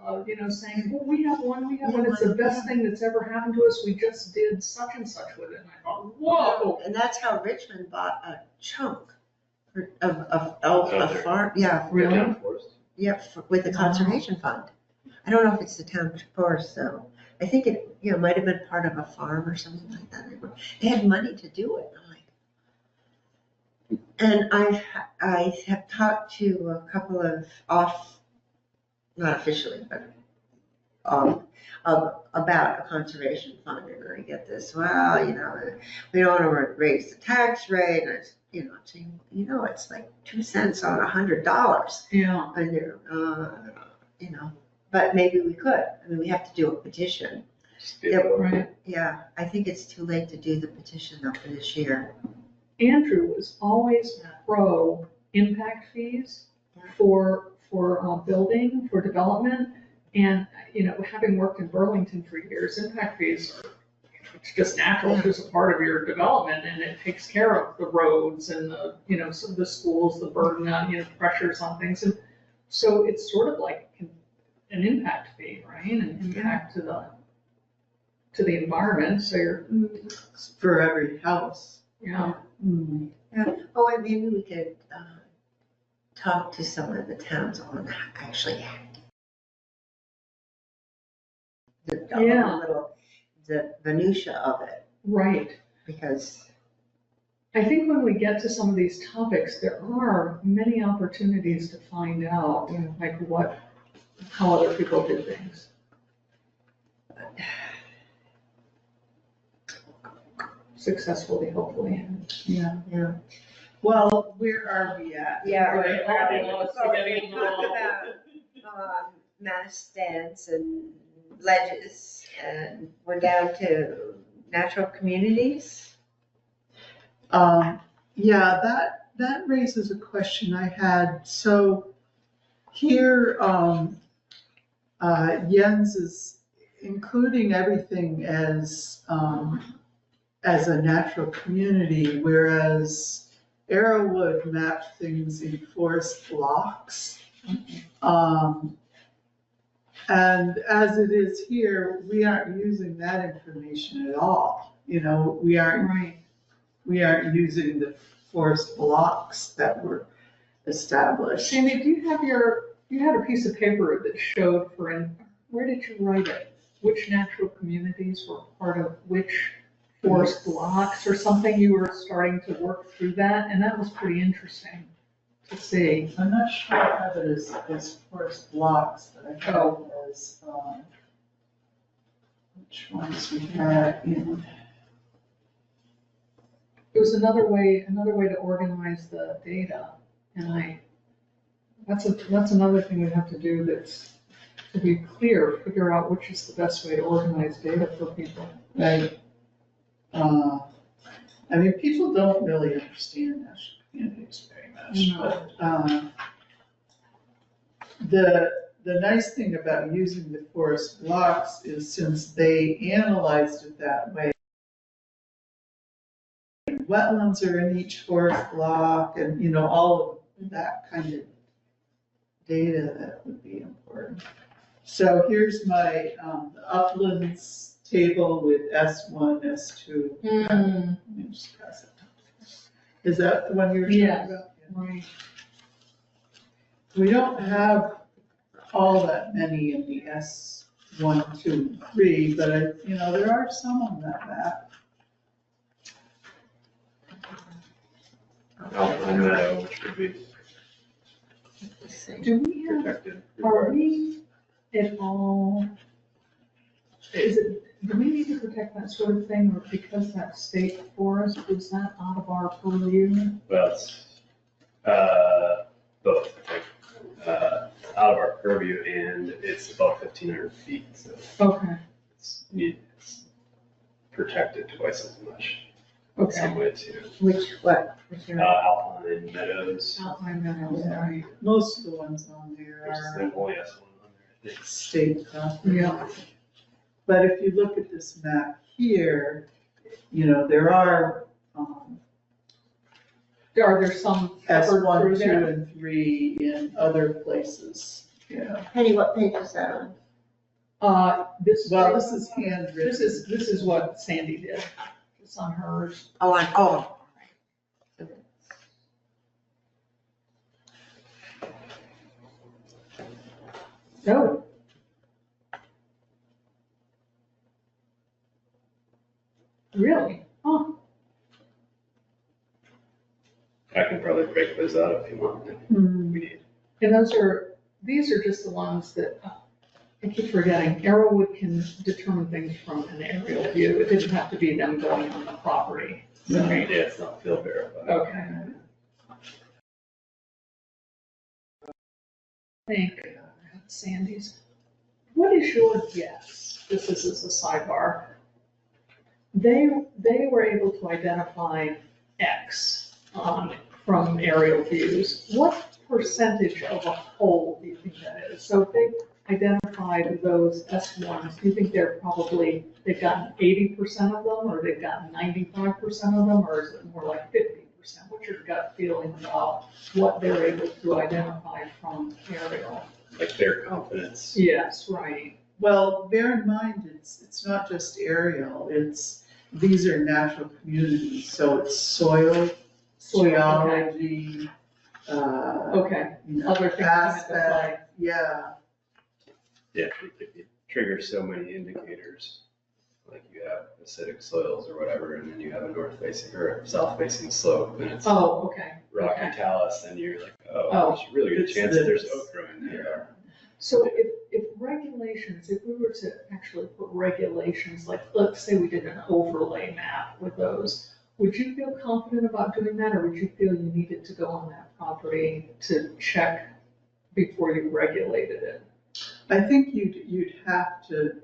saying, well, we have one, it's the best thing that's ever happened to us, we just did such and such with it. And I thought, whoa.
And that's how Richmond bought a chunk of a farm, yeah.
Really?
Down Forest?
Yeah, with the conservation fund. I don't know if it's the town forest though. I think it, might have been part of a farm or something like that. They had money to do it. I'm like, and I have talked to a couple of not officially, but about a conservation fund, and I get this. Well, we don't want to raise the tax rate, and it's, saying, it's like 2 cents on $100.
Yeah.
And but maybe we could. I mean, we have to do a petition.
Right.
Yeah, I think it's too late to do the petition though for this year.
Andrew was always pro impact fees for building, for development. And, having worked in Burlington for years, impact fees are, it's just natural, it's just a part of your development, and it takes care of the roads and some of the schools, the burden on, pressures on things. And so it's sort of like an impact fee, right? An impact to the environment, so you're.
For every house.
Yeah.
Mm.
Yeah. Oh, and maybe we could talk to some of the towns on actually the minutia of it,
Right.
because
I think when we get to some of these topics, there are many opportunities to find out, like how other people do things. Successfully, hopefully.
Yeah.
Yeah.
Well, where are we at?
Yeah.
Right.
So we talked about mass stands and ledges, and we're down to natural communities.
Yeah, that raises a question I had. So here, Jens is including everything as a natural community, whereas Arrowwood mapped things in forest blocks. And as it is here, we aren't using that information at all. We aren't
Right.
using the forest blocks that were established.
Sandy, do you had a piece of paper that showed where did you write it? Which natural communities were part of which forest blocks or something? You were starting to work through that, and that was pretty interesting to see.
I'm not sure I have it as forest blocks, but I have it as, which ones we had in.
It was another way to organize the data, and that's another thing we have to do, that's to be clear, figure out which is the best way to organize data for people.
Right. I mean, people don't really understand national communities very much,
No.
but the nice thing about using the forest blocks is, since they analyzed it that way, wetlands are in each forest block, and all of that kind of data that would be important. So here's my uplands table with S1, S2. Let me just pass it. Is that the one you were talking
Yeah.
about?
Right.
We don't have all that many in the S1, 2, 3, but there are some on that map.
Alpine meadow, which would be
Do we have?
protected.
Are we at all, do we need to protect that sort of thing, or because that's state forest, is that out of our purview?
Well, it's, both, out of our purview, and it's about 1,500 feet, so
Okay,
it's protected twice as much in some
okay.
ways,
What's your?
Alpine meadows,
Outline that out, right.
Most of the ones on there
there's
are
only S1 on there, I think.
state property.
Yeah.
But if you look at this map here, there are
Are there some
S1,
covered
2,
through there?
and 3 in other places.
Penny, what page is that on?
This
Is handwritten.
this is what Sandy did. It's on hers.
Oh.
No, Really? Oh,
I can probably break those out if you want.
Hmm.
We need.
and these are just the ones that, I keep forgetting, Arrowwood can determine things from an aerial view. It didn't have to be them going on the property.
Yeah,
Right?
it's not field verified.
Okay. I think, Sandy's, what is your guess? This is as a sidebar. They were able to identify X from aerial views. What percentage of a whole do you think that is? So if they've identified those S1s, do you think they've gotten 80% of them, or they've gotten 95% of them, or is it more like 50%? What's your gut feeling about what they're able to identify from aerial?
Like their confidence.
Yes, right.
Well, bear in mind, it's not just aerial, these are natural communities, so it's soil, geology,
Okay,
you know,
other things come into play.
aspect, yeah.
Yeah, it triggers so many indicators. Like you have acidic soils or whatever, and then you have a north facing or a south facing slope, and it's
Oh, okay.
rocky
Okay.
talus, and you're like,
Oh,
oh, there's a really good
it's
chance that there's
this.
oak growing there.
So if regulations, if we were to actually put regulations, like let's say we did an overlay map with those, would you feel confident about doing that, or would you feel you needed to go on that property to check before you regulated it?
I think you'd have to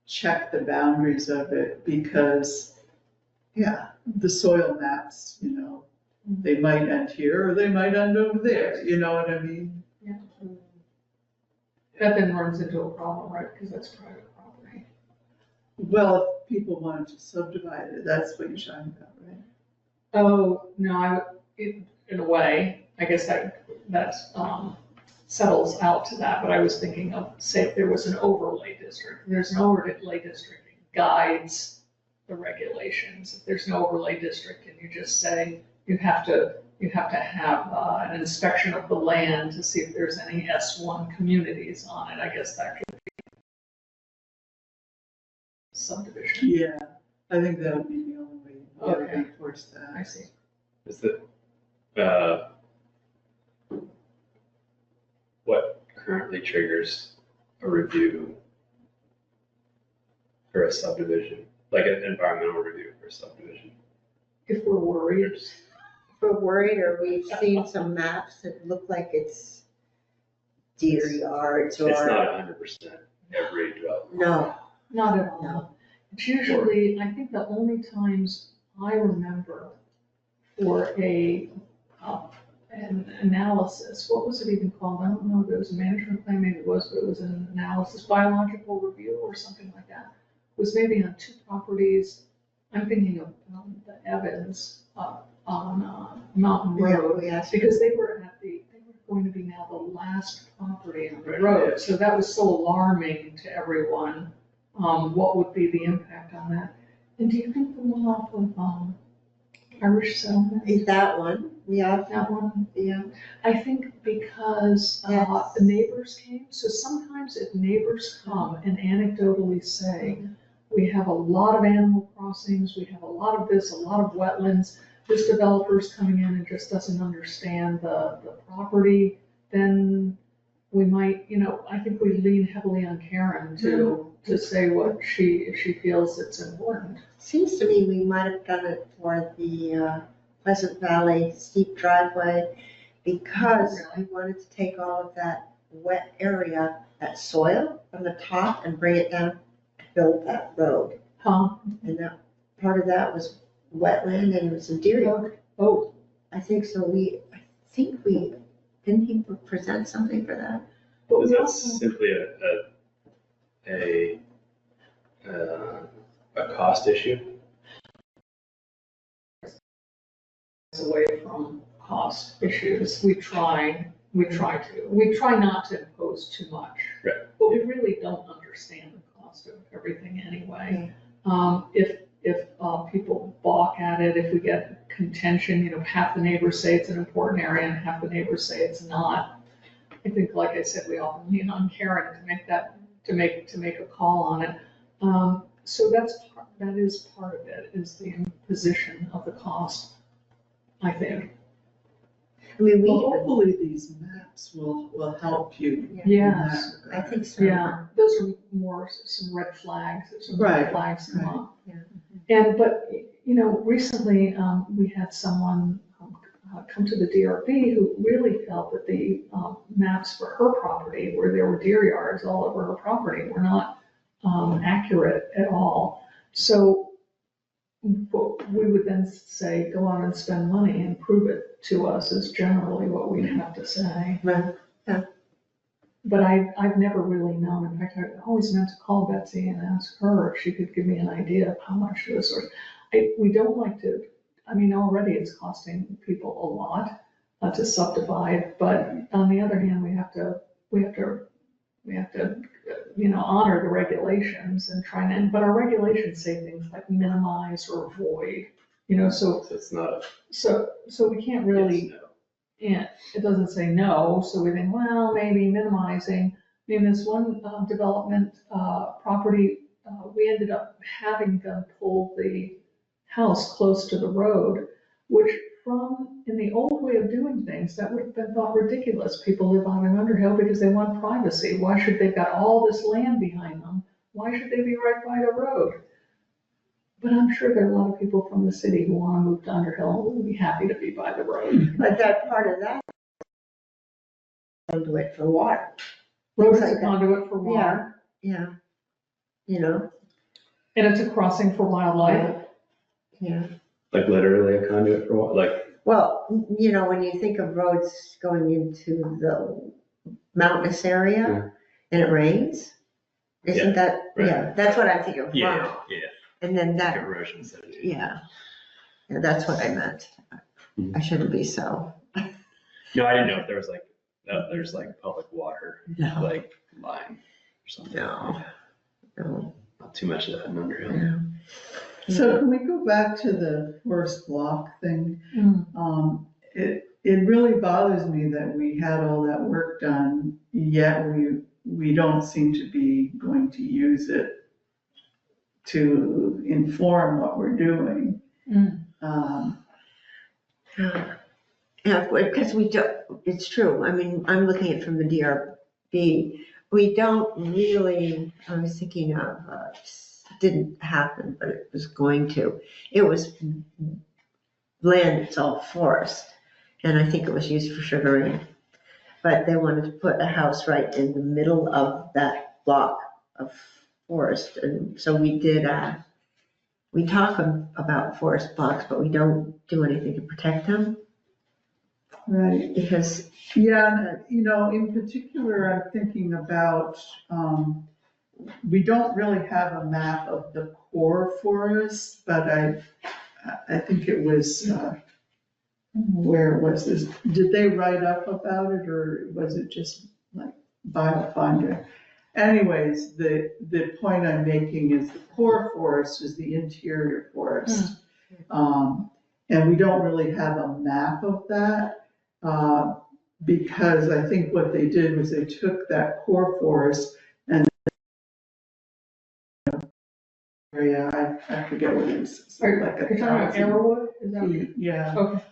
check the boundaries of it because, yeah, the soil maps, you know, they might end here or they might end over there, you know what I mean?
Yeah. That then runs into a problem, right, because that's private property.
Well, if people wanted to subdivide it, that's what you're talking about, right?
Oh, no, in a way, I guess that settles out to that, but I was thinking of, say, if there was an overlay district, there's an overlay district that guides the regulations. If there's no overlay district and you just say you have to have an inspection of the land to see if there's any S1 communities on it, I guess that could be subdivision.
Yeah, I think that would be the only way to
Okay.
enforce that.
I see.
Is that what currently triggers a review for a subdivision, like an environmental review for a subdivision?
If we're worried,
If we're worried, or we've seen some maps that look like it's deer yards or.
It's not 100% every development.
No,
not at all.
No.
It's usually, I think the only times I remember for an analysis, what was it even called? I don't know if it was a management plan, maybe it was, but it was an analysis, biological review or something like that. It was maybe on 2 properties. I'm thinking of the Evans on Mountain Road,
we asked.
because they were going to be now the last property on the
Right,
road.
yeah.
So that was so alarming to everyone. What would be the impact on that? And do you think the one off of Irish Settlement?
Is that one? Yeah,
That one?
yeah.
I think because
Yes.
the neighbors came, so sometimes if neighbors come and anecdotally say, we have a lot of animal crossings, we have a lot of this, a lot of wetlands, this developer's coming in and just doesn't understand the property, then we might, I think we lean heavily on Karen to say what if she feels it's important.
Seems to me we might have done it for the Pleasant Valley steep driveway because we wanted to take all of that wet area, that soil from the top and bring it down to build that road.
Huh?
And that, part of that was wetland and it was a deer yard.
Oh,
I think so. Didn't he present something for that?
but
Is
we
that
also,
simply a cost issue?
away from cost issues, we try not to impose too much.
Right.
But we really don't understand the cost of everything anyway. If people balk at it, if we get contention, half the neighbors say it's an important area and half the neighbors say it's not. I think, like I said, we often lean on Karen to make a call on it. So that is part of it, is the imposition of the cost, I think.
I mean,
Well,
we,
hopefully these maps will help you. in
Yes.
that
I
regard.
think so.
Yeah, those are more some red flags, some red
Right,
flags come
right.
up.
Yeah.
But, recently, we had someone come to the DRB who really felt that the maps for her property, where there were deer yards all over her property, were not accurate at all. So what we would then say, go out and spend money and prove it to us, is generally what we'd have to say.
Right.
But I've never really known. In fact, I always meant to call Betsy and ask her if she could give me an idea of how much this or, we don't like to, already it's costing people a lot to subdivide, but on the other hand, we have to, honor the regulations and but our regulations say things like minimize or avoid, so,
So it's not a
so we can't really.
yes, no.
Yeah, it doesn't say no, so we think, well, maybe minimizing. This one development property, we ended up having them pull the house close to the road, which in the old way of doing things, that would have been thought ridiculous. People live on an Underhill because they want privacy. Why should they've got all this land behind them? Why should they be right by the road? But I'm sure there are a lot of people from the city who want to move to Underhill and would be happy to be by the road.
But that part of that, conduit for water.
Road
Things
is a
like that.
conduit for water,
Yeah.
and it's a crossing for wildlife.
Yeah.
Like literally a conduit for what? Like,
Well, when you think of roads going into the mountainous area and it rains, isn't that,
right.
yeah, that's what I'm thinking of.
yeah.
And then
Like
that,
erosion sediment.
yeah, that's what I meant. I shouldn't be so.
No, I didn't know if there was there's public water,
No.
line or something.
No.
Not too much of that in Underhill.
Yeah.
So can we go back to the forest block thing?
Mm.
It really bothers me that we had all that work done, yet we don't seem to be going to use it to inform what we're doing.
Mm.
Yeah, because we don't, it's true. I'm looking at it from the DRB. We don't really, I was thinking of, didn't happen, but it was going to. It was land, it's all forest. And I think it was used for sugaring. But they wanted to put a house right in the middle of that block of forest. And so we talk about forest blocks, but we don't do anything to protect them.
Right.
Because,
Yeah, in particular, I'm thinking about, we don't really have a map of the core forest, but I think it was, where was this? Did they write up about it, or was it just like Biofinder? Anyways, the point I'm making is the core forest is the interior forest. And we don't really have a map of that. Because I think what they did was they took that core forest and area, I forget what it is.
Are
Like
you talking about
1,000
Arrowwood? Is that?
feet, yeah.
Okay.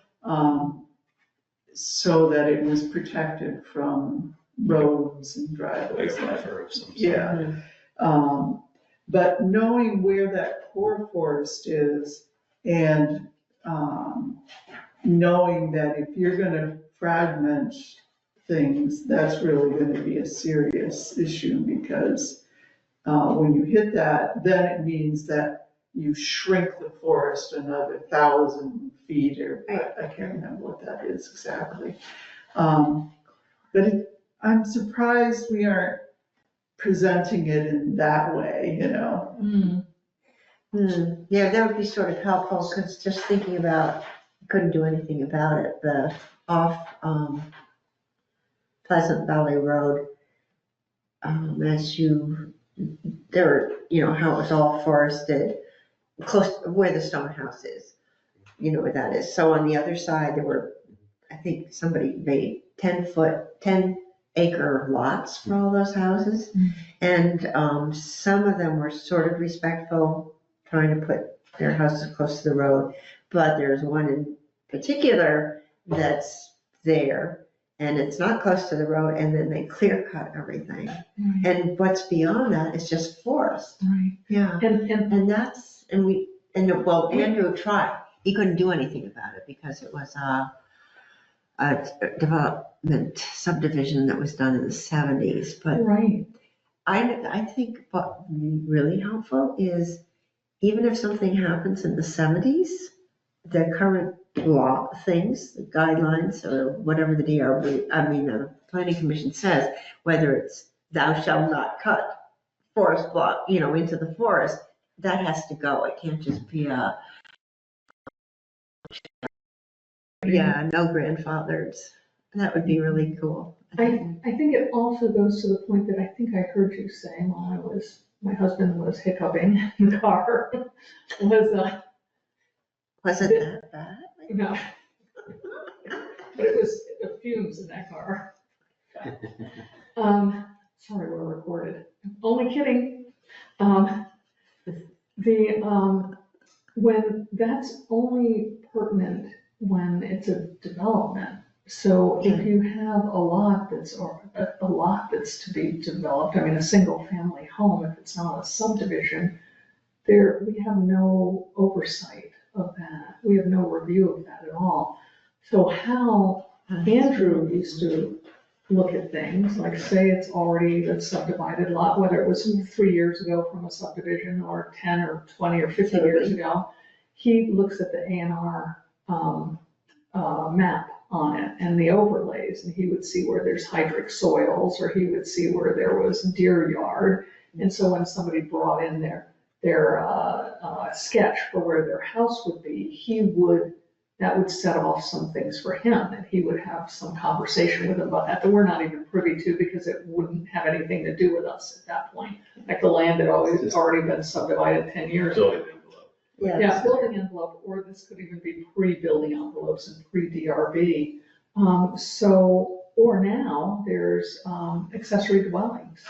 So that it was protected from roads and
Like
driveways.
a buffer of some sort.
Yeah. But knowing where that core forest is and, knowing that if you're gonna fragment things, that's really gonna be a serious issue because, when you hit that, then it means that you shrink the forest another 1,000 feet or, I can't remember what that is exactly. But I'm surprised we aren't presenting it in that way,
Mm.
yeah, that would be sort of helpful, because just thinking about, couldn't do anything about it, the off Pleasant Valley Road, how it was all forested, close to where the stone house is, where that is. So on the other side, there were, I think somebody made 10 acre lots for all those houses. And some of them were sort of respectful, trying to put their houses close to the road. But there's one in particular that's there, and it's not close to the road, and then they clear cut everything.
Right.
And what's beyond that is just forest.
Right.
Yeah.
And
Well, Andrew tried. He couldn't do anything about it because it was a development subdivision that was done in the 70s. But
right.
I think what would be really helpful is even if something happens in the 70s, the current law things, the guidelines, or whatever the the planning commission says, whether it's thou shalt not cut forest block, into the forest, that has to go. It can't just be no grandfathers. That would be really cool.
I think it also goes to the point that I think I heard you say while my husband was hiccuping in the car,
Was it that bad?
no. But it was the fumes in that car. Sorry, we're recorded. Only kidding. When that's only pertinent when it's a development. So if you have a lot that's to be developed, a single family home, if it's not a subdivision, we have no oversight of that. We have no review of that at all. So how Andrew used to look at things, like say it's already a subdivided lot, whether it was 3 years ago from a subdivision or 10 or 20 or 50 years ago, he looks at the A&R map on it and the overlays, and he would see where there's hydric soils, or he would see where there was deer yard. And so when somebody brought in their sketch for where their house would be, that would set off some things for him, and he would have some conversation with him about that we're not even privy to, because it wouldn't have anything to do with us at that point. Like the land had already been subdivided 10 years ago. Yeah, building envelope, or this could even be pre-building envelopes and pre-DRB. Or now there's accessory dwellings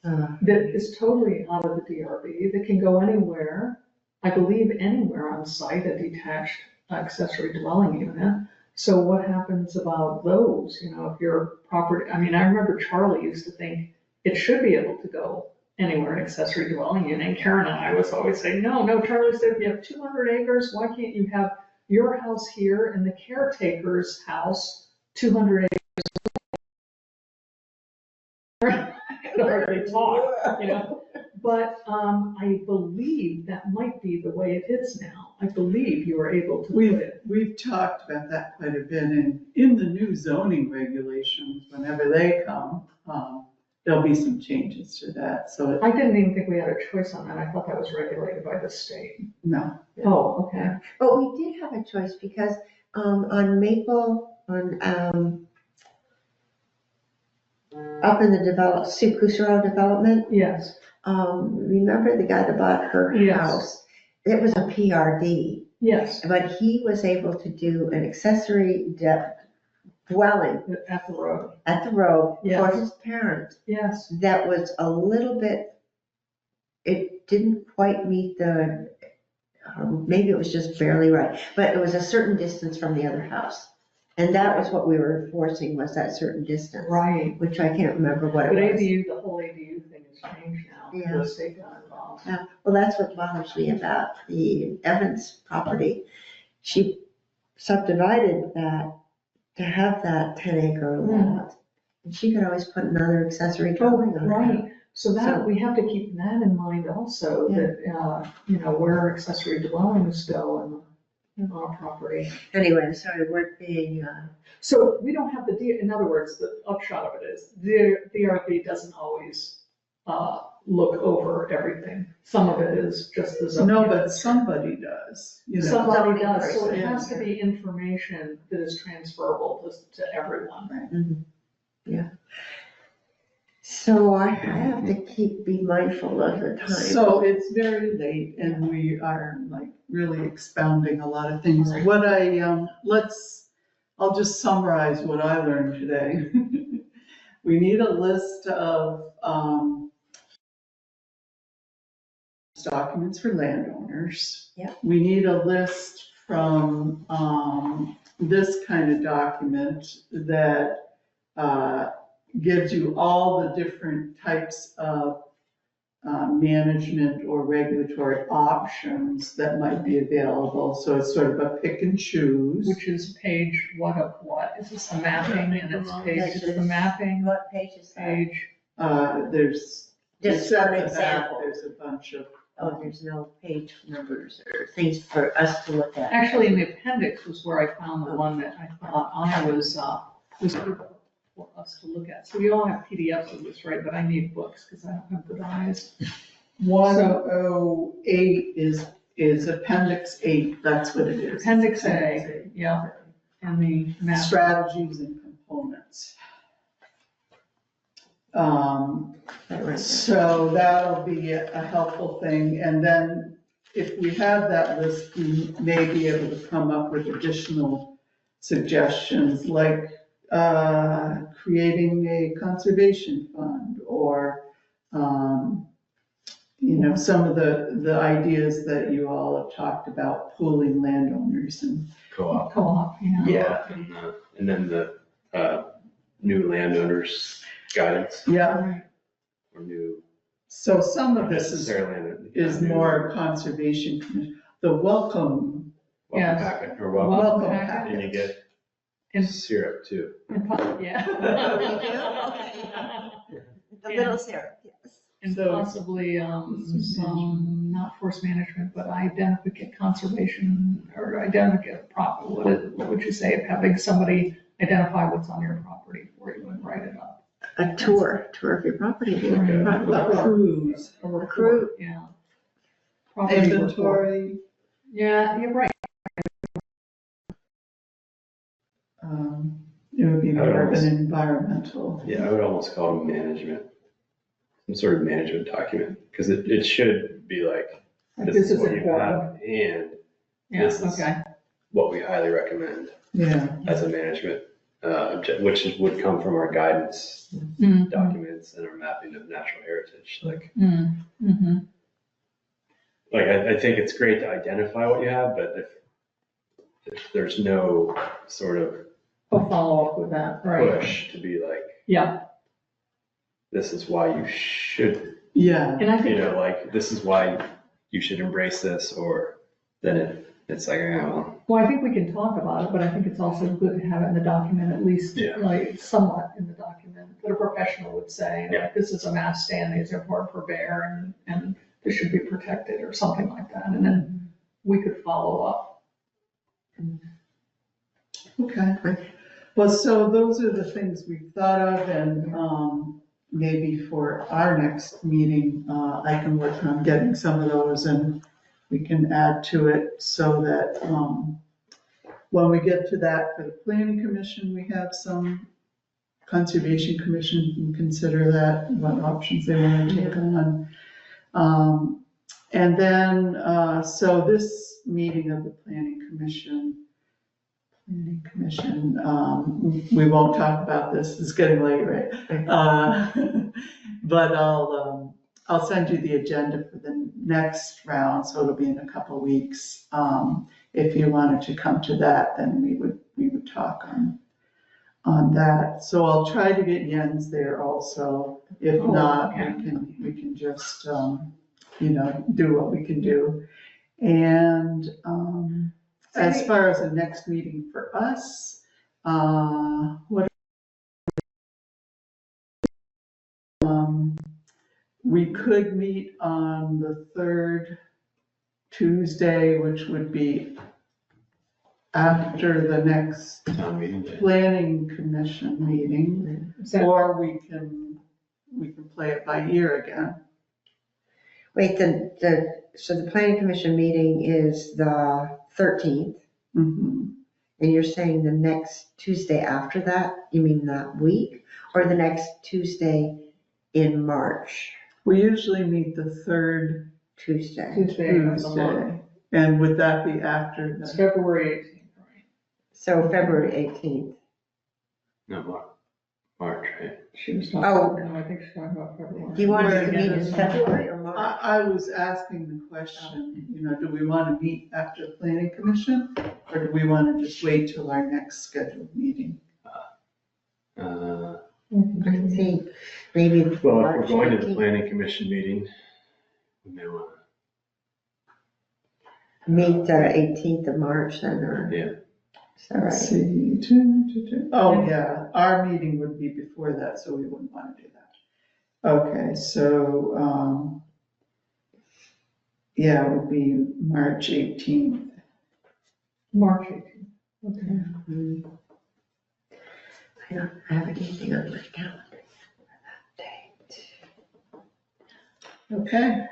that is totally out of the DRB, that can go anywhere, I believe anywhere on site, a detached accessory dwelling unit. So what happens about those? If your property, I remember Charlie used to think it should be able to go anywhere, an accessory dwelling unit. And Karen and I was always saying, no, Charlie said, if you have 200 acres, why can't you have your house here and the caretaker's house 200 acres? I could hardly talk, But I believe that might be the way it is now. I believe you are able to put it.
We've talked about that quite a bit, and in the new zoning regulations, whenever they come, there'll be some changes to that, so.
I didn't even think we had a choice on that. I thought that was regulated by the state.
No.
Oh, okay.
But we did have a choice because on Maple, up in the Sue Kusero development,
Yes.
remember the guy that bought her
Yes.
house? It was a PRD,
Yes,
but he was able to do an accessory dwelling
at the road.
at the road for
Yes.
his parents.
Yes.
That was a little bit, it didn't quite meet maybe it was just barely right, but it was a certain distance from the other house. And that was what we were enforcing, was that certain distance.
Right.
Which I can't remember what
But
it was.
the whole ADU thing has changed now.
Yeah.
The state got involved.
Yeah, well, that's what bothers me about the Evans property. She subdivided that to have that 10-acre lot. And she could always put another accessory dwelling on it.
Right. So we have to keep that in mind also, that, where accessory dwellings go in our property.
Anyway, I'm sorry, we're being,
So we don't have in other words, the upshot of it is the DRB doesn't always look over everything. Some of it is just the zoning.
No, but somebody does,
Somebody does, so it
Yeah.
has to be information that is transferable to everyone.
yeah. So I have to be mindful of the time.
So it's very late and we are really expounding a lot of things.
Right.
What I'll just summarize what I learned today. we need a list of, documents for landowners.
Yeah.
We need a list from, this kind of document that, gives you all the different types of management or regulatory options that might be available. So it's sort of a pick and choose.
Which is page what of what? Is this the mapping and it's page, is the mapping
What page is that?
page?
There's,
Just
at
for
the back,
example.
there's a bunch of.
Oh, there's no page numbers or things for us to look at.
Actually, in the appendix was where I found the one that I thought I was good for us to look at. So we all have PDFs of this, right? But I need books because I don't have good eyes.
108 is Appendix 8, that's what it is.
Appendix A, yeah, and the map.
Strategies and components. So that'll be a helpful thing, and then if we have that list, we may be able to come up with additional suggestions, like creating a conservation fund, or some of the ideas that you all have talked about, pooling landowners and.
Co-op.
Co-op, yeah.
Yeah, and then the new landowners guidance
Yeah,
or new.
so some of this
necessarily
is more conservation commission, the welcome
Yes.
packet or
Welcome
welcome,
packet.
and you get
And-
syrup too.
Yeah.
Oh, you do? Okay. The little syrup, yes.
And
So-
possibly, some, not forest management, but conservation, or what would you say, of having somebody identify what's on your property for you and write it up?
A tour of your property.
a cruise,
A report,
Crew.
yeah. Property report.
inventory,
Yeah, you're right.
it would be
I would
more of
almost-
an environmental.
Yeah, I would almost call it management, some sort of management document, because it should be like,
Like,
this is what you
important.
have, and
Yeah,
this is-
okay.
what we highly recommend
Yeah,
as a management, would come from our guidance
Mm,
documents and our mapping of natural heritage. Like
mm-hmm.
I think it's great to identify what you have, but if there's no sort of
I'll follow up with that, right?
push to be like,
Yeah,
this is why you should,
yeah,
and I think,
like, this is why you should embrace this, or then it's like, oh,
well, I think we can talk about it, but I think it's also good to have it in the document, at least,
Yeah.
like, somewhat in the document, that a professional would say,
Yeah.
like, this is a mass stand, these are important for bear, and this should be protected, or something like that, and then we could follow up.
okay. Well, so those are the things we've thought of, and maybe for our next meeting, I can work on getting some of those, and we can add to it so that when we get to that for the planning commission, we have some conservation commission can consider that, what options they want to take on. And then, so this meeting of the planning commission, we won't talk about this, it's getting late, right? But I'll send you the agenda for the next round, so it'll be in a couple weeks. If you wanted to come to that, then we would talk on that. So I'll try to get Jens there also. If
Oh,
not,
okay.
we can just, do what we can do. And, as far as the next meeting for us, we could meet on the third Tuesday, which would be after the next
town meeting day.
planning commission meeting,
Is that-
or we can play it by ear again.
Wait, so the planning commission meeting is the 13th,
Mhm.
and you're saying the next Tuesday after that? You mean that week, or the next Tuesday in March?
We usually meet the third
Tuesday.
Tuesday of the month.
Tuesday, and would that be after
It's
the,
February 18th, right?
So February 18th.
No, March. right?
She was
Oh.
talking, no, I think she's talking about February.
Do you want us to
Where
meet
again?
in February or March?
I was asking the question, do we want to meet after the planning commission? Or do we want to just wait till our next scheduled meeting?
I think maybe.
Well, if we're
March
going to the
18th.
planning commission meeting, we may want
Meet 18th of March then, or?
Yeah.
Is that
Let's
right?
see. Oh, yeah, our meeting would be before that, so we wouldn't want to do that. Okay, so, yeah, it would be March 18th.
March 18th, okay.
Mm. I don't have anything on my calendar for that date.
Okay.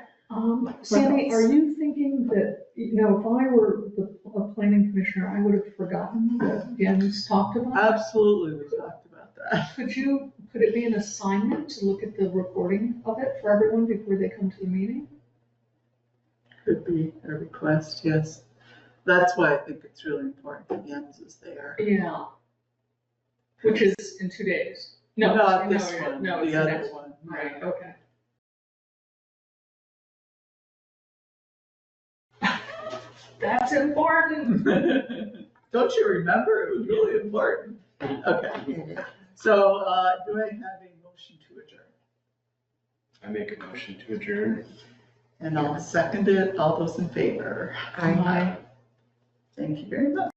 Sandy, are you thinking that, if I were a planning commissioner, I would have forgotten that Jens talked about?
Absolutely, we talked about that.
Could it be an assignment to look at the recording of it for everyone before they come to the meeting?
Could be a request, yes. That's why I think it's really important that Jens is there.
Yeah. Which is in 2 days? No,
Not this one,
No, it's
the
the
other
next
one.
Right, okay. That's important.
Don't you remember? It was really important. Okay, so do I have a motion to adjourn?
I make a motion to adjourn.
And I'll second it. All those in favor?
I
Thank you very much.